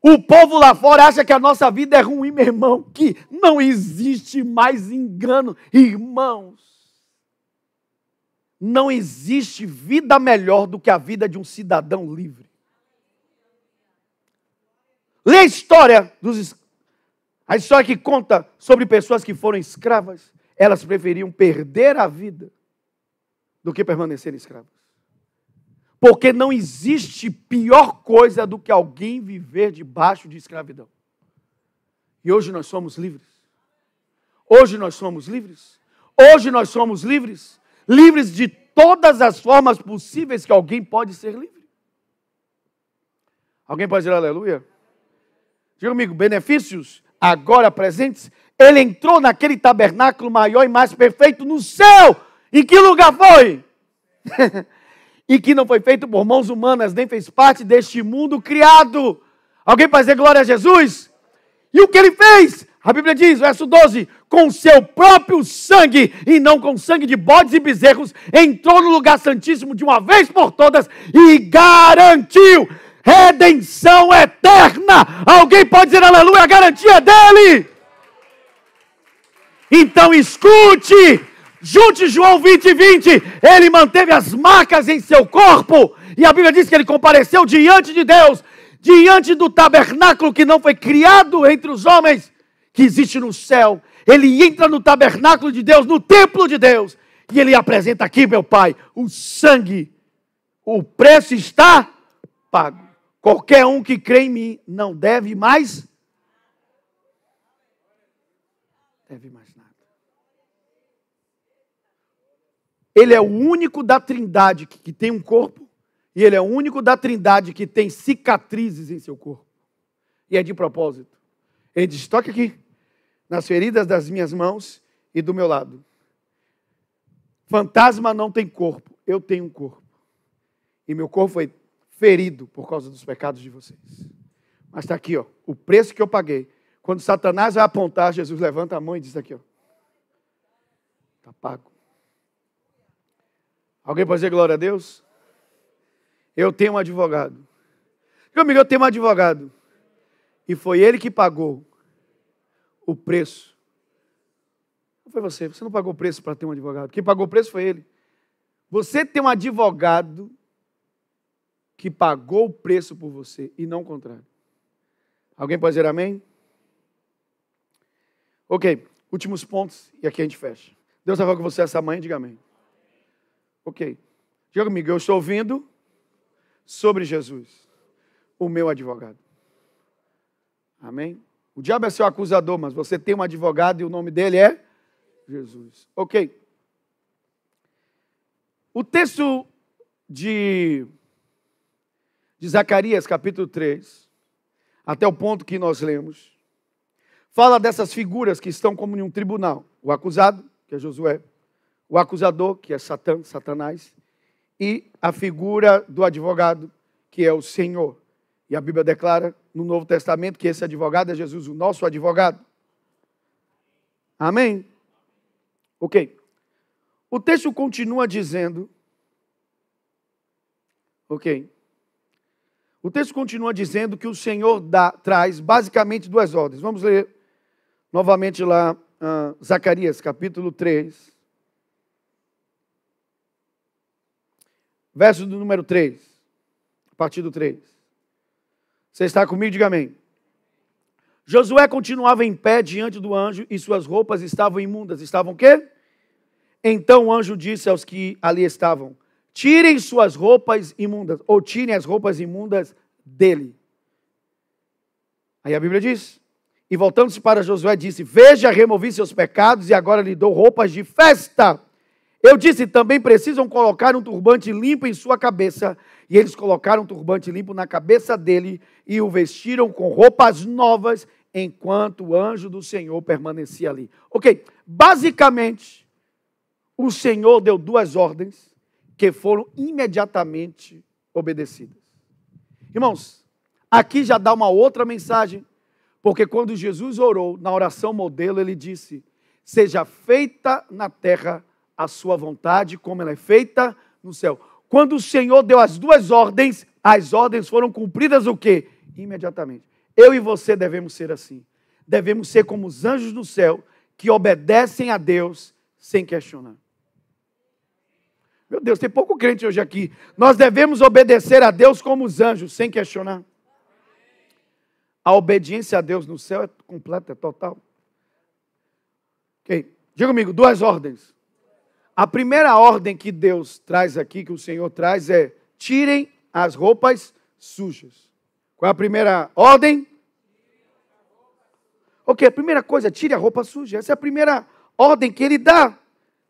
O povo lá fora acha que a nossa vida é ruim, meu irmão, que não existe mais engano. Irmãos, não existe vida melhor do que a vida de um cidadão livre. Lê a história a história que conta sobre pessoas que foram escravas. Elas preferiam perder a vida do que permanecer escravas. Porque não existe pior coisa do que alguém viver debaixo de escravidão. E hoje nós somos livres. Hoje nós somos livres. Hoje nós somos livres. Livres de todas as formas possíveis que alguém pode ser livre. Alguém pode dizer aleluia? Diga comigo, benefícios agora presentes. Ele entrou naquele tabernáculo maior e mais perfeito no céu. Em que lugar foi? E que não foi feito por mãos humanas, nem fez parte deste mundo criado. Alguém pode dizer glória a Jesus? E o que ele fez? A Bíblia diz, verso 12, com seu próprio sangue, e não com sangue de bodes e bezerros, entrou no lugar santíssimo de uma vez por todas e garantiu redenção eterna. Alguém pode dizer aleluia, a garantia dele. Então escute. Junte João 20, 20, ele manteve as marcas em seu corpo, e a Bíblia diz que ele compareceu diante de Deus, diante do tabernáculo que não foi criado entre os homens, que existe no céu. Ele entra no tabernáculo de Deus, no templo de Deus, e ele apresenta aqui, meu Pai, o sangue, o preço está pago. Qualquer um que crê em mim não deve mais nada. Ele é o único da Trindade que tem um corpo, e ele é o único da Trindade que tem cicatrizes em seu corpo. E é de propósito. Ele diz, toque aqui, nas feridas das minhas mãos e do meu lado. Fantasma não tem corpo, eu tenho um corpo. E meu corpo foi ferido por causa dos pecados de vocês. Mas está aqui, ó, o preço que eu paguei. Quando Satanás vai apontar, Jesus levanta a mão e diz aqui, ó, está pago. Alguém pode dizer glória a Deus? Eu tenho um advogado. Comigo, eu tenho um advogado. E foi ele que pagou o preço. Não foi você. Você não pagou o preço para ter um advogado. Quem pagou o preço foi ele. Você tem um advogado que pagou o preço por você e não o contrário. Alguém pode dizer amém? Ok. Últimos pontos e aqui a gente fecha. Deus está falando com você essa manhã, diga amém. Ok. Diga comigo, eu estou ouvindo sobre Jesus, o meu advogado. Amém? O diabo é seu acusador, mas você tem um advogado e o nome dele é Jesus. Ok. O texto de Zacarias, capítulo 3, até o ponto que nós lemos, fala dessas figuras que estão como em um tribunal. O acusado, que é Josué, o acusador, que é Satanás, e a figura do advogado, que é o Senhor. E a Bíblia declara no Novo Testamento que esse advogado é Jesus, o nosso advogado. Amém? Ok. O texto continua dizendo... Ok. O texto continua dizendo que o Senhor traz basicamente duas ordens. Vamos ler novamente lá Zacarias, capítulo 3. Verso do número 3. A partir do 3. Você está comigo? Diga amém. Josué continuava em pé diante do anjo e suas roupas estavam imundas. Estavam o quê? Então o anjo disse aos que ali estavam: tirem suas roupas imundas, ou tirem as roupas imundas dele. Aí a Bíblia diz: e voltando-se para Josué, disse: veja, removi seus pecados e agora lhe dou roupas de festa. Eu disse: também precisam colocar um turbante limpo em sua cabeça. E eles colocaram um turbante limpo na cabeça dele e o vestiram com roupas novas, enquanto o anjo do Senhor permanecia ali. Ok, basicamente, o Senhor deu 2 ordens que foram imediatamente obedecidas. Irmãos, aqui já dá uma outra mensagem, porque quando Jesus orou, na oração modelo, ele disse: seja feita na terra a sua vontade, como ela é feita no céu. Quando o Senhor deu as 2 ordens, as ordens foram cumpridas o quê? Imediatamente. Eu e você devemos ser assim. Devemos ser como os anjos do céu, que obedecem a Deus sem questionar. Meu Deus, tem pouco crente hoje aqui. Nós devemos obedecer a Deus como os anjos, sem questionar. A obediência a Deus no céu é completa, é total. Ok, diga comigo, 2 ordens. A primeira ordem que Deus traz aqui, que o Senhor traz, é: tirem as roupas sujas. Qual é a primeira ordem? Ok, a primeira coisa, tire a roupa suja. Essa é a primeira ordem que ele dá.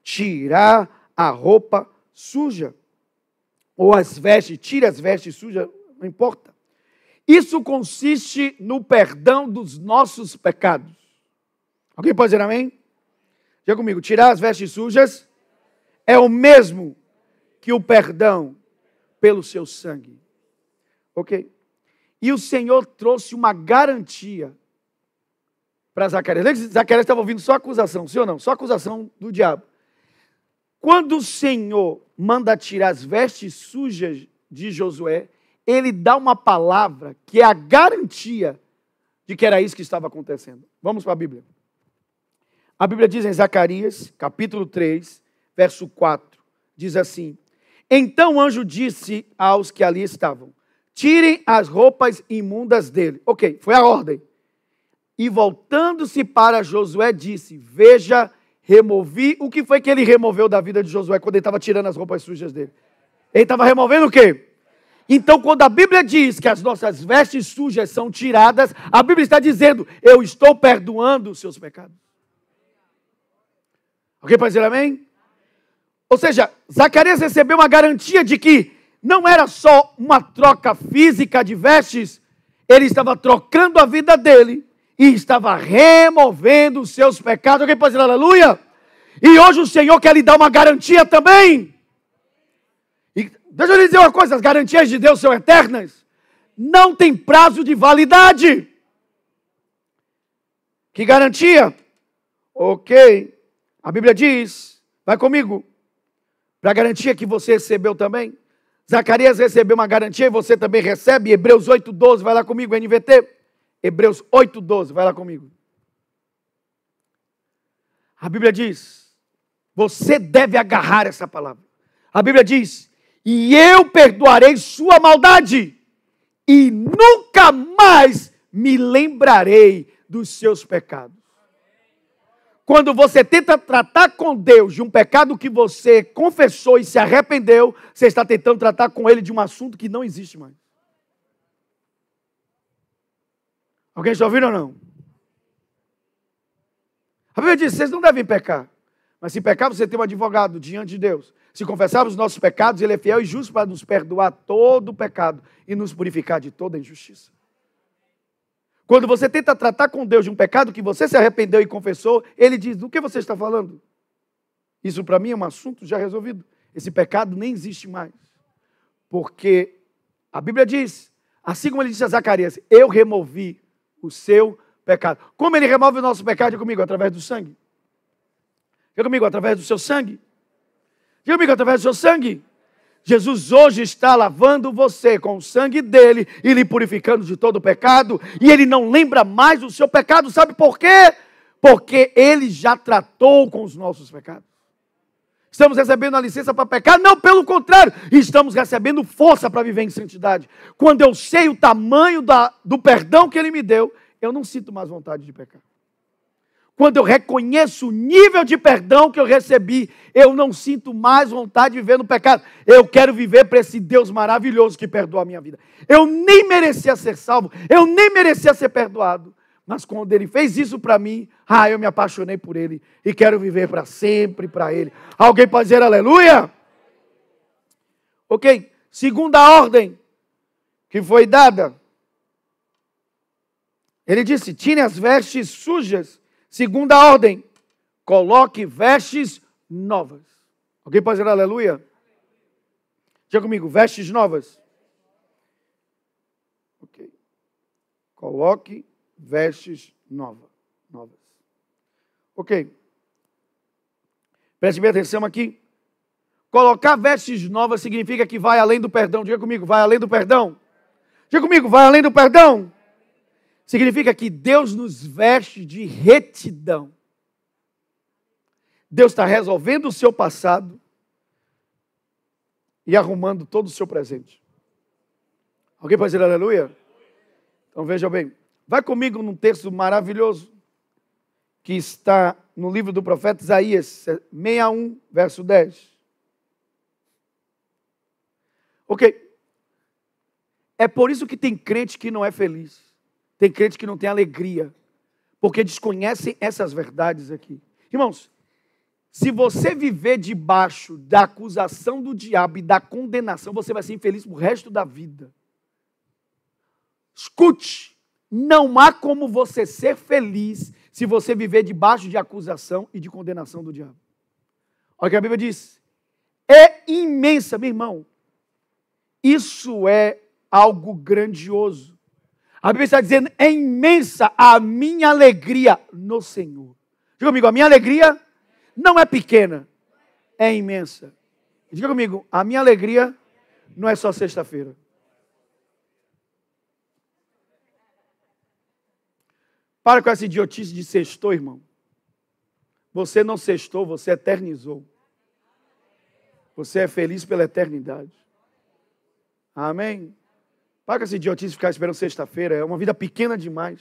Tirar a roupa suja. Ou as vestes, tire as vestes sujas, não importa. Isso consiste no perdão dos nossos pecados. Alguém pode dizer amém? Diga comigo, tirar as vestes sujas é o mesmo que o perdão pelo seu sangue. Ok? E o Senhor trouxe uma garantia para Zacarias. Zacarias estava ouvindo só acusação, sim ou não? Só acusação do diabo. Quando o Senhor manda tirar as vestes sujas de Josué, ele dá uma palavra que é a garantia de que era isso que estava acontecendo. Vamos para a Bíblia. A Bíblia diz em Zacarias, capítulo 3, verso 4, diz assim: então o anjo disse aos que ali estavam: tirem as roupas imundas dele. Ok, foi a ordem. E voltando-se para Josué, disse: veja, removi. O que foi que ele removeu da vida de Josué quando ele estava tirando as roupas sujas dele? Ele estava removendo o quê? Então, quando a Bíblia diz que as nossas vestes sujas são tiradas, a Bíblia está dizendo: eu estou perdoando os seus pecados. Alguém pode dizer amém? Ou seja, Zacarias recebeu uma garantia de que não era só uma troca física de vestes, ele estava trocando a vida dele e estava removendo os seus pecados. Alguém pode dizer aleluia? E hoje o Senhor quer lhe dar uma garantia também. E deixa eu lhe dizer uma coisa, as garantias de Deus são eternas. Não tem prazo de validade. Que garantia? Ok. A Bíblia diz, vai comigo, para a garantia que você recebeu também. Zacarias recebeu uma garantia e você também recebe. Hebreus 8:12, vai lá comigo, NVT. Hebreus 8:12, vai lá comigo. A Bíblia diz, você deve agarrar essa palavra. A Bíblia diz: e eu perdoarei sua maldade, e nunca mais me lembrarei dos seus pecados. Quando você tenta tratar com Deus de um pecado que você confessou e se arrependeu, você está tentando tratar com Ele de um assunto que não existe mais. Alguém está ouvindo ou não? A Bíblia diz: vocês não devem pecar. Mas se pecar, você tem um advogado diante de Deus. Se confessarmos os nossos pecados, Ele é fiel e justo para nos perdoar todo o pecado e nos purificar de toda injustiça. Quando você tenta tratar com Deus de um pecado que você se arrependeu e confessou, Ele diz: do que você está falando? Isso para mim é um assunto já resolvido. Esse pecado nem existe mais. Porque a Bíblia diz, assim como Ele disse a Zacarias: eu removi o seu pecado. Como Ele remove o nosso pecado? Diga comigo, através do sangue. Diga comigo, através do seu sangue. Diga comigo, através do seu sangue. Jesus hoje está lavando você com o sangue dele e lhe purificando de todo o pecado, e ele não lembra mais do seu pecado. Sabe por quê? Porque ele já tratou com os nossos pecados. Estamos recebendo a licença para pecar? Não, pelo contrário, estamos recebendo força para viver em santidade. Quando eu sei o tamanho do perdão que Ele me deu, eu não sinto mais vontade de pecar. Quando eu reconheço o nível de perdão que eu recebi, eu não sinto mais vontade de viver no pecado. Eu quero viver para esse Deus maravilhoso que perdoa a minha vida. Eu nem merecia ser salvo, eu nem merecia ser perdoado. Mas quando Ele fez isso para mim, eu me apaixonei por Ele e quero viver para sempre para Ele. Alguém pode dizer aleluia? Ok, segunda ordem que foi dada. Ele disse, tire as vestes sujas. Segunda ordem, coloque vestes novas. Alguém pode dizer aleluia? Diga comigo, vestes novas. Ok. Coloque vestes novas. Ok. Preste bem atenção aqui. Colocar vestes novas significa que vai além do perdão. Diga comigo, vai além do perdão. Diga comigo, vai além do perdão. Significa que Deus nos veste de retidão. Deus está resolvendo o seu passado e arrumando todo o seu presente. Alguém pode dizer aleluia? Então veja bem. Vai comigo num texto maravilhoso que está no livro do profeta Isaías, 61, verso 10. Ok. É por isso que tem crente que não é feliz. Tem crente que não tem alegria, porque desconhecem essas verdades aqui. Irmãos, se você viver debaixo da acusação do diabo e da condenação, você vai ser infeliz pro resto da vida. Escute, não há como você ser feliz se você viver debaixo de acusação e de condenação do diabo. Olha o que a Bíblia diz. É imensa, meu irmão. Isso é algo grandioso. A Bíblia está dizendo, é imensa a minha alegria no Senhor. Diga comigo, a minha alegria não é pequena, é imensa. Diga comigo, a minha alegria não é só sexta-feira. Para com essa idiotice de sextou, irmão. Você não sextou, você eternizou. Você é feliz pela eternidade. Amém? Para com essa idiotice de ficar esperando sexta-feira. É uma vida pequena demais.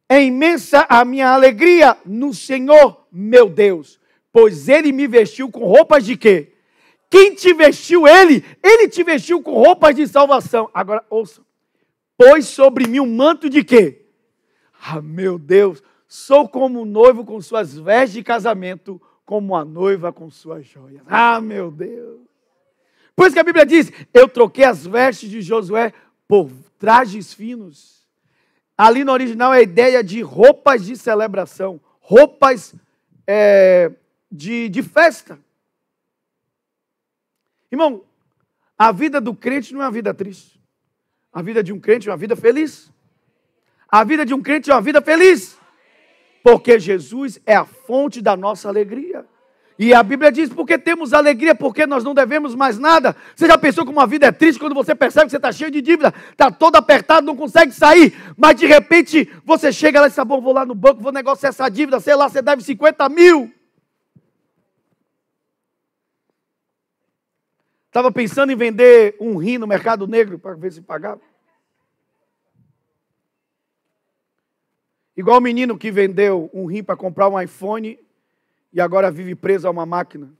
É imensa a minha alegria no Senhor, meu Deus. Pois Ele me vestiu com roupas de quê? Quem te vestiu? Ele. Ele te vestiu com roupas de salvação. Agora, ouça. Pôs sobre mim um manto de quê? Meu Deus. Sou como um noivo com suas vestes de casamento, como a noiva com suas joias. Meu Deus. Por isso que a Bíblia diz, eu troquei as vestes de Josué por trajes finos. Ali no original é a ideia de roupas de celebração, roupas de festa. Irmão, a vida do crente não é uma vida triste. A vida de um crente é uma vida feliz. A vida de um crente é uma vida feliz. Porque Jesus é a fonte da nossa alegria. E a Bíblia diz, porque temos alegria, porque nós não devemos mais nada. Você já pensou como uma vida é triste quando você percebe que você está cheio de dívida, está todo apertado, não consegue sair, mas de repente você chega lá e diz, bom, vou lá no banco, vou negociar essa dívida, sei lá, você deve 50 mil. Estava pensando em vender um rim no mercado negro para ver se pagava. Igual o menino que vendeu um rim para comprar um iPhone e agora vive preso a uma máquina.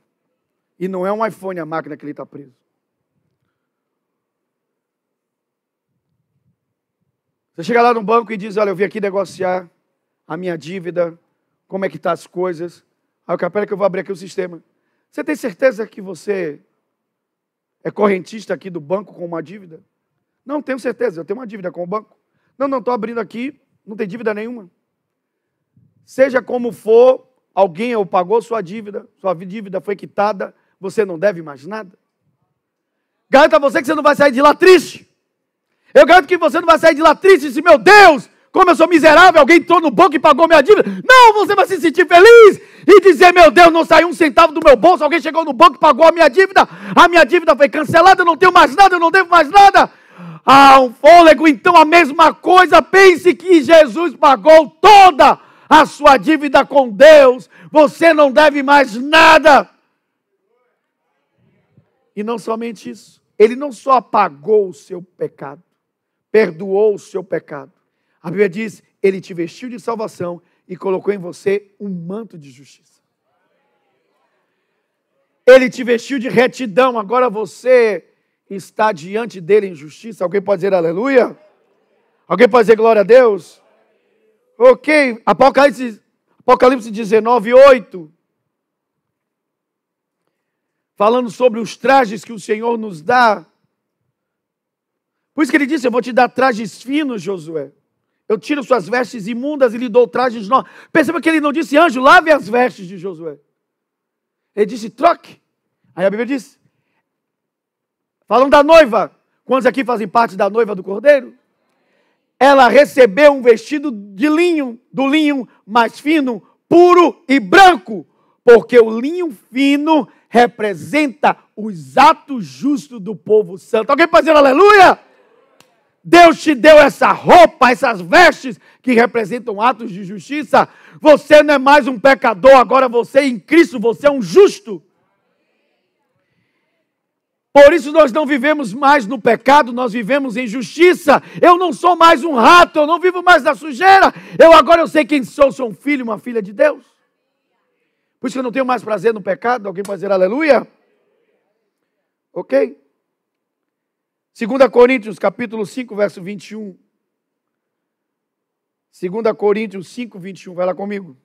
E não é um iPhone a máquina que ele está preso. Você chega lá no banco e diz, olha, eu vim aqui negociar a minha dívida, como é que estão as coisas. Aí o cara, pera que eu vou abrir aqui o sistema. Você tem certeza que você é correntista aqui do banco com uma dívida? Não, tenho certeza, eu tenho uma dívida com o banco. Não, estou abrindo aqui, não tem dívida nenhuma. Seja como for, alguém ou pagou sua dívida foi quitada, você não deve mais nada. Garanto a você que você não vai sair de lá triste. Eu garanto que você não vai sair de lá triste e dizer, meu Deus, como eu sou miserável, alguém entrou no banco e pagou minha dívida. Não, você vai se sentir feliz e dizer, meu Deus, não saiu um centavo do meu bolso, alguém chegou no banco e pagou a minha dívida foi cancelada, eu não tenho mais nada, eu não devo mais nada. Um fôlego, então a mesma coisa, pense que Jesus pagou toda a sua dívida com Deus. Você não deve mais nada. E não somente isso. Ele não só apagou o seu pecado, perdoou o seu pecado. A Bíblia diz, ele te vestiu de salvação e colocou em você um manto de justiça. Ele te vestiu de retidão, agora você está diante dele em justiça. Alguém pode dizer aleluia? Alguém pode dizer glória a Deus? Ok, Apocalipse 19, 8. Falando sobre os trajes que o Senhor nos dá. Por isso que ele disse, eu vou te dar trajes finos, Josué. Eu tiro suas vestes imundas e lhe dou trajes novos. Perceba que ele não disse, anjo, lave as vestes de Josué. Ele disse, troque. Aí a Bíblia diz, falando da noiva, quantos aqui fazem parte da noiva do Cordeiro? Ela recebeu um vestido de linho, do linho mais fino, puro e branco, porque o linho fino representa os atos justos do povo santo. Alguém pode dizer aleluia? Deus te deu essa roupa, essas vestes que representam atos de justiça. Você não é mais um pecador, agora você em Cristo, você é um justo. Por isso nós não vivemos mais no pecado, nós vivemos em justiça. Eu não sou mais um rato, eu não vivo mais na sujeira. Agora eu sei quem sou um filho, uma filha de Deus. Por isso que eu não tenho mais prazer no pecado. Alguém pode dizer aleluia? Ok? 2 Coríntios, capítulo 5, verso 21. 2 Coríntios 5, 21. Vai lá comigo.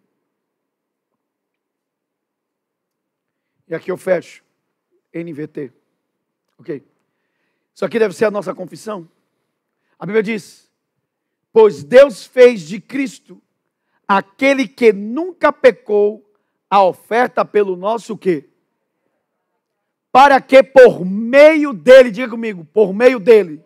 E aqui eu fecho. NVT. Ok? Isso aqui deve ser a nossa confissão. A Bíblia diz, pois Deus fez de Cristo aquele que nunca pecou a oferta pelo nosso quê? Para que por meio dele, diga comigo, por meio dele.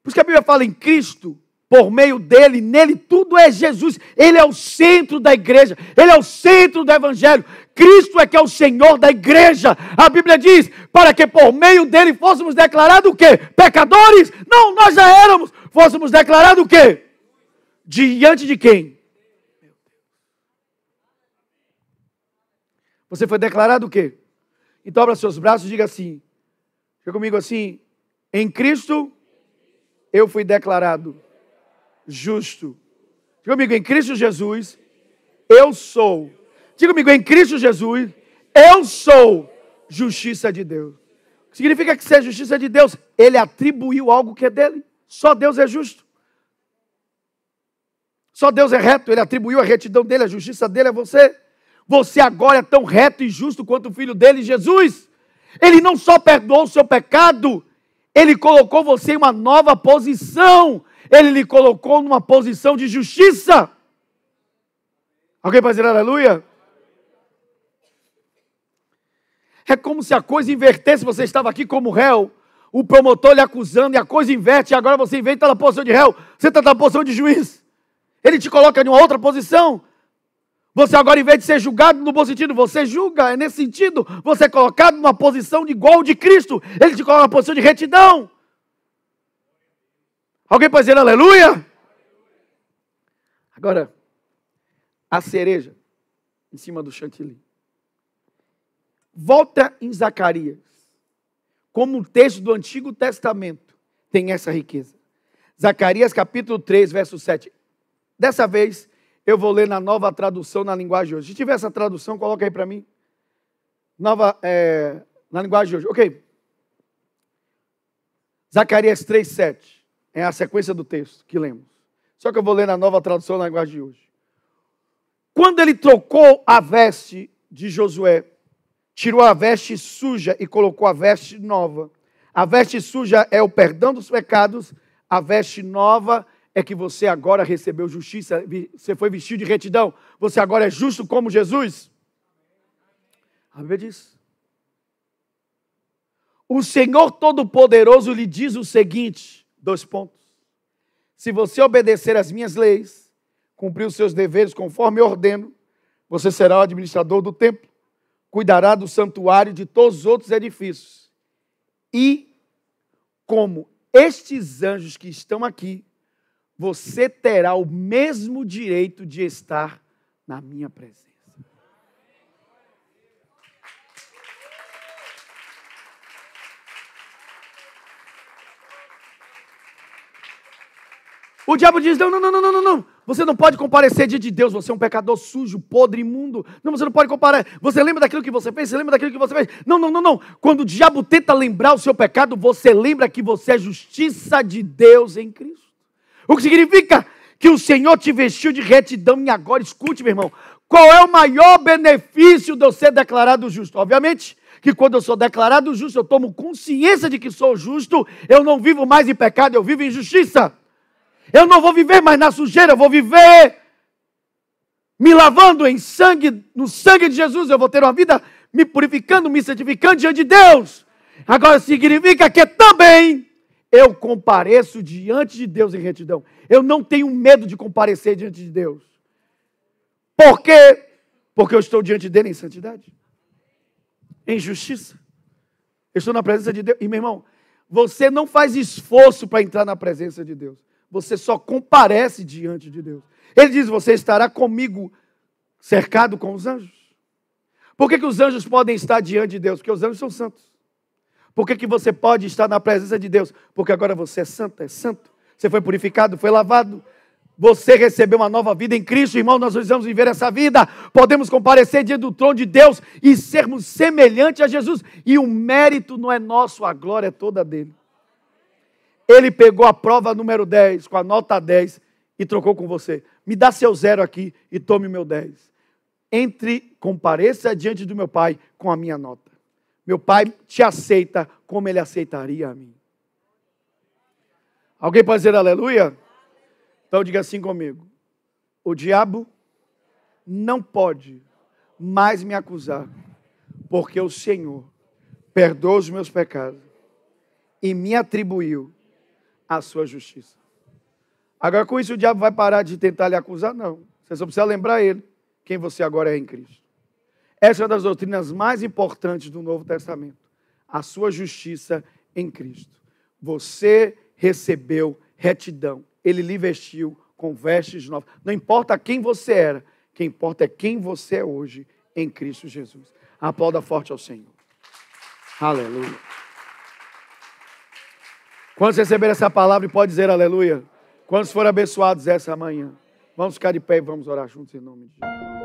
Por isso que a Bíblia fala em Cristo, por meio dele, nele tudo é Jesus. Ele é o centro da igreja, ele é o centro do evangelho. Cristo é que é o Senhor da igreja. A Bíblia diz, para que por meio dele fôssemos declarados o quê? Pecadores? Não, nós já éramos. Fôssemos declarados o quê? Diante de quem? Você foi declarado o quê? Então abra seus braços e diga assim, diga comigo assim, em Cristo eu fui declarado justo. Diga comigo, em Cristo Jesus eu sou. Diga comigo, em Cristo Jesus eu sou justiça de Deus. Significa que ser justiça de Deus, ele atribuiu algo que é dele. Só Deus é justo. Só Deus é reto, ele atribuiu a retidão dele, a justiça dele a você. Você agora é tão reto e justo quanto o Filho dele, Jesus. Ele não só perdoou o seu pecado, ele colocou você em uma nova posição. Ele lhe colocou numa posição de justiça. Alguém pode dizer aleluia? É como se a coisa invertesse. Você estava aqui como réu, o promotor lhe acusando e a coisa inverte. E agora você inventa na posição de réu. Você está na posição de juiz. Ele te coloca em uma outra posição. Você agora, em vez de ser julgado no bom sentido, você julga, é nesse sentido. Você é colocado numa posição de igual de Cristo. Ele te coloca numa posição de retidão. Alguém pode dizer aleluia? Agora, a cereja em cima do chantilly. Volta em Zacarias. Como um texto do Antigo Testamento tem essa riqueza. Zacarias capítulo 3, verso 7. Dessa vez, eu vou ler na nova tradução na linguagem de hoje. Se tiver essa tradução, coloca aí para mim. Na linguagem de hoje. Ok. Zacarias 3, 7. É a sequência do texto que lemos. Só que eu vou ler na nova tradução na linguagem de hoje. Quando ele trocou a veste de Josué, tirou a veste suja e colocou a veste nova. A veste suja é o perdão dos pecados. A veste nova é que você agora recebeu justiça. Você foi vestido de retidão. Você agora é justo como Jesus. A Bíblia diz. O Senhor Todo-Poderoso lhe diz o seguinte, 2 pontos. Se você obedecer às minhas leis, cumprir os seus deveres conforme eu ordeno, você será o administrador do templo, cuidará do santuário e de todos os outros edifícios. E, como estes anjos que estão aqui, você terá o mesmo direito de estar na minha presença. O diabo diz, não. Você não pode comparecer diante de Deus. Você é um pecador sujo, podre, imundo. Não, você não pode comparar. Você lembra daquilo que você fez? Você lembra daquilo que você fez? Não. Quando o diabo tenta lembrar o seu pecado, você lembra que você é justiça de Deus em Cristo. O que significa que o Senhor te vestiu de retidão. E agora, escute, meu irmão. Qual é o maior benefício de eu ser declarado justo? Obviamente que quando eu sou declarado justo, eu tomo consciência de que sou justo. Eu não vivo mais em pecado, eu vivo em justiça. Eu não vou viver mais na sujeira, eu vou viver me lavando em sangue, no sangue de Jesus. Eu vou ter uma vida me purificando, me santificando diante de Deus. Agora significa que também eu compareço diante de Deus em retidão. Eu não tenho medo de comparecer diante de Deus. Por quê? Porque eu estou diante dele em santidade, em justiça. Eu estou na presença de Deus. E meu irmão, você não faz esforço para entrar na presença de Deus. Você só comparece diante de Deus. Ele diz, você estará comigo cercado com os anjos. Por que os anjos podem estar diante de Deus? Porque os anjos são santos. Por que você pode estar na presença de Deus? Porque agora você é santo, é santo. Você foi purificado, foi lavado. Você recebeu uma nova vida em Cristo, irmão. Nós precisamos viver essa vida. Podemos comparecer diante do trono de Deus e sermos semelhantes a Jesus. E o mérito não é nosso, a glória é toda dele. Ele pegou a prova número 10, com a nota 10, e trocou com você. Me dá seu 0 aqui e tome o meu 10. Compareça diante do meu Pai com a minha nota. Meu Pai te aceita como Ele aceitaria a mim. Alguém pode dizer aleluia? Então diga assim comigo. O diabo não pode mais me acusar, porque o Senhor perdoou os meus pecados e me atribuiu a sua justiça. Agora, com isso, o diabo vai parar de tentar lhe acusar? Não. Você só precisa lembrar ele quem você agora é em Cristo. Essa é uma das doutrinas mais importantes do Novo Testamento. A sua justiça em Cristo. Você recebeu retidão. Ele lhe vestiu com vestes novas. Não importa quem você era, o que importa é quem você é hoje em Cristo Jesus. Aplauda forte ao Senhor. Aleluia. Quantos receberam essa palavra e pode dizer aleluia? Quantos foram abençoados essa manhã? Vamos ficar de pé e vamos orar juntos em nome de Jesus.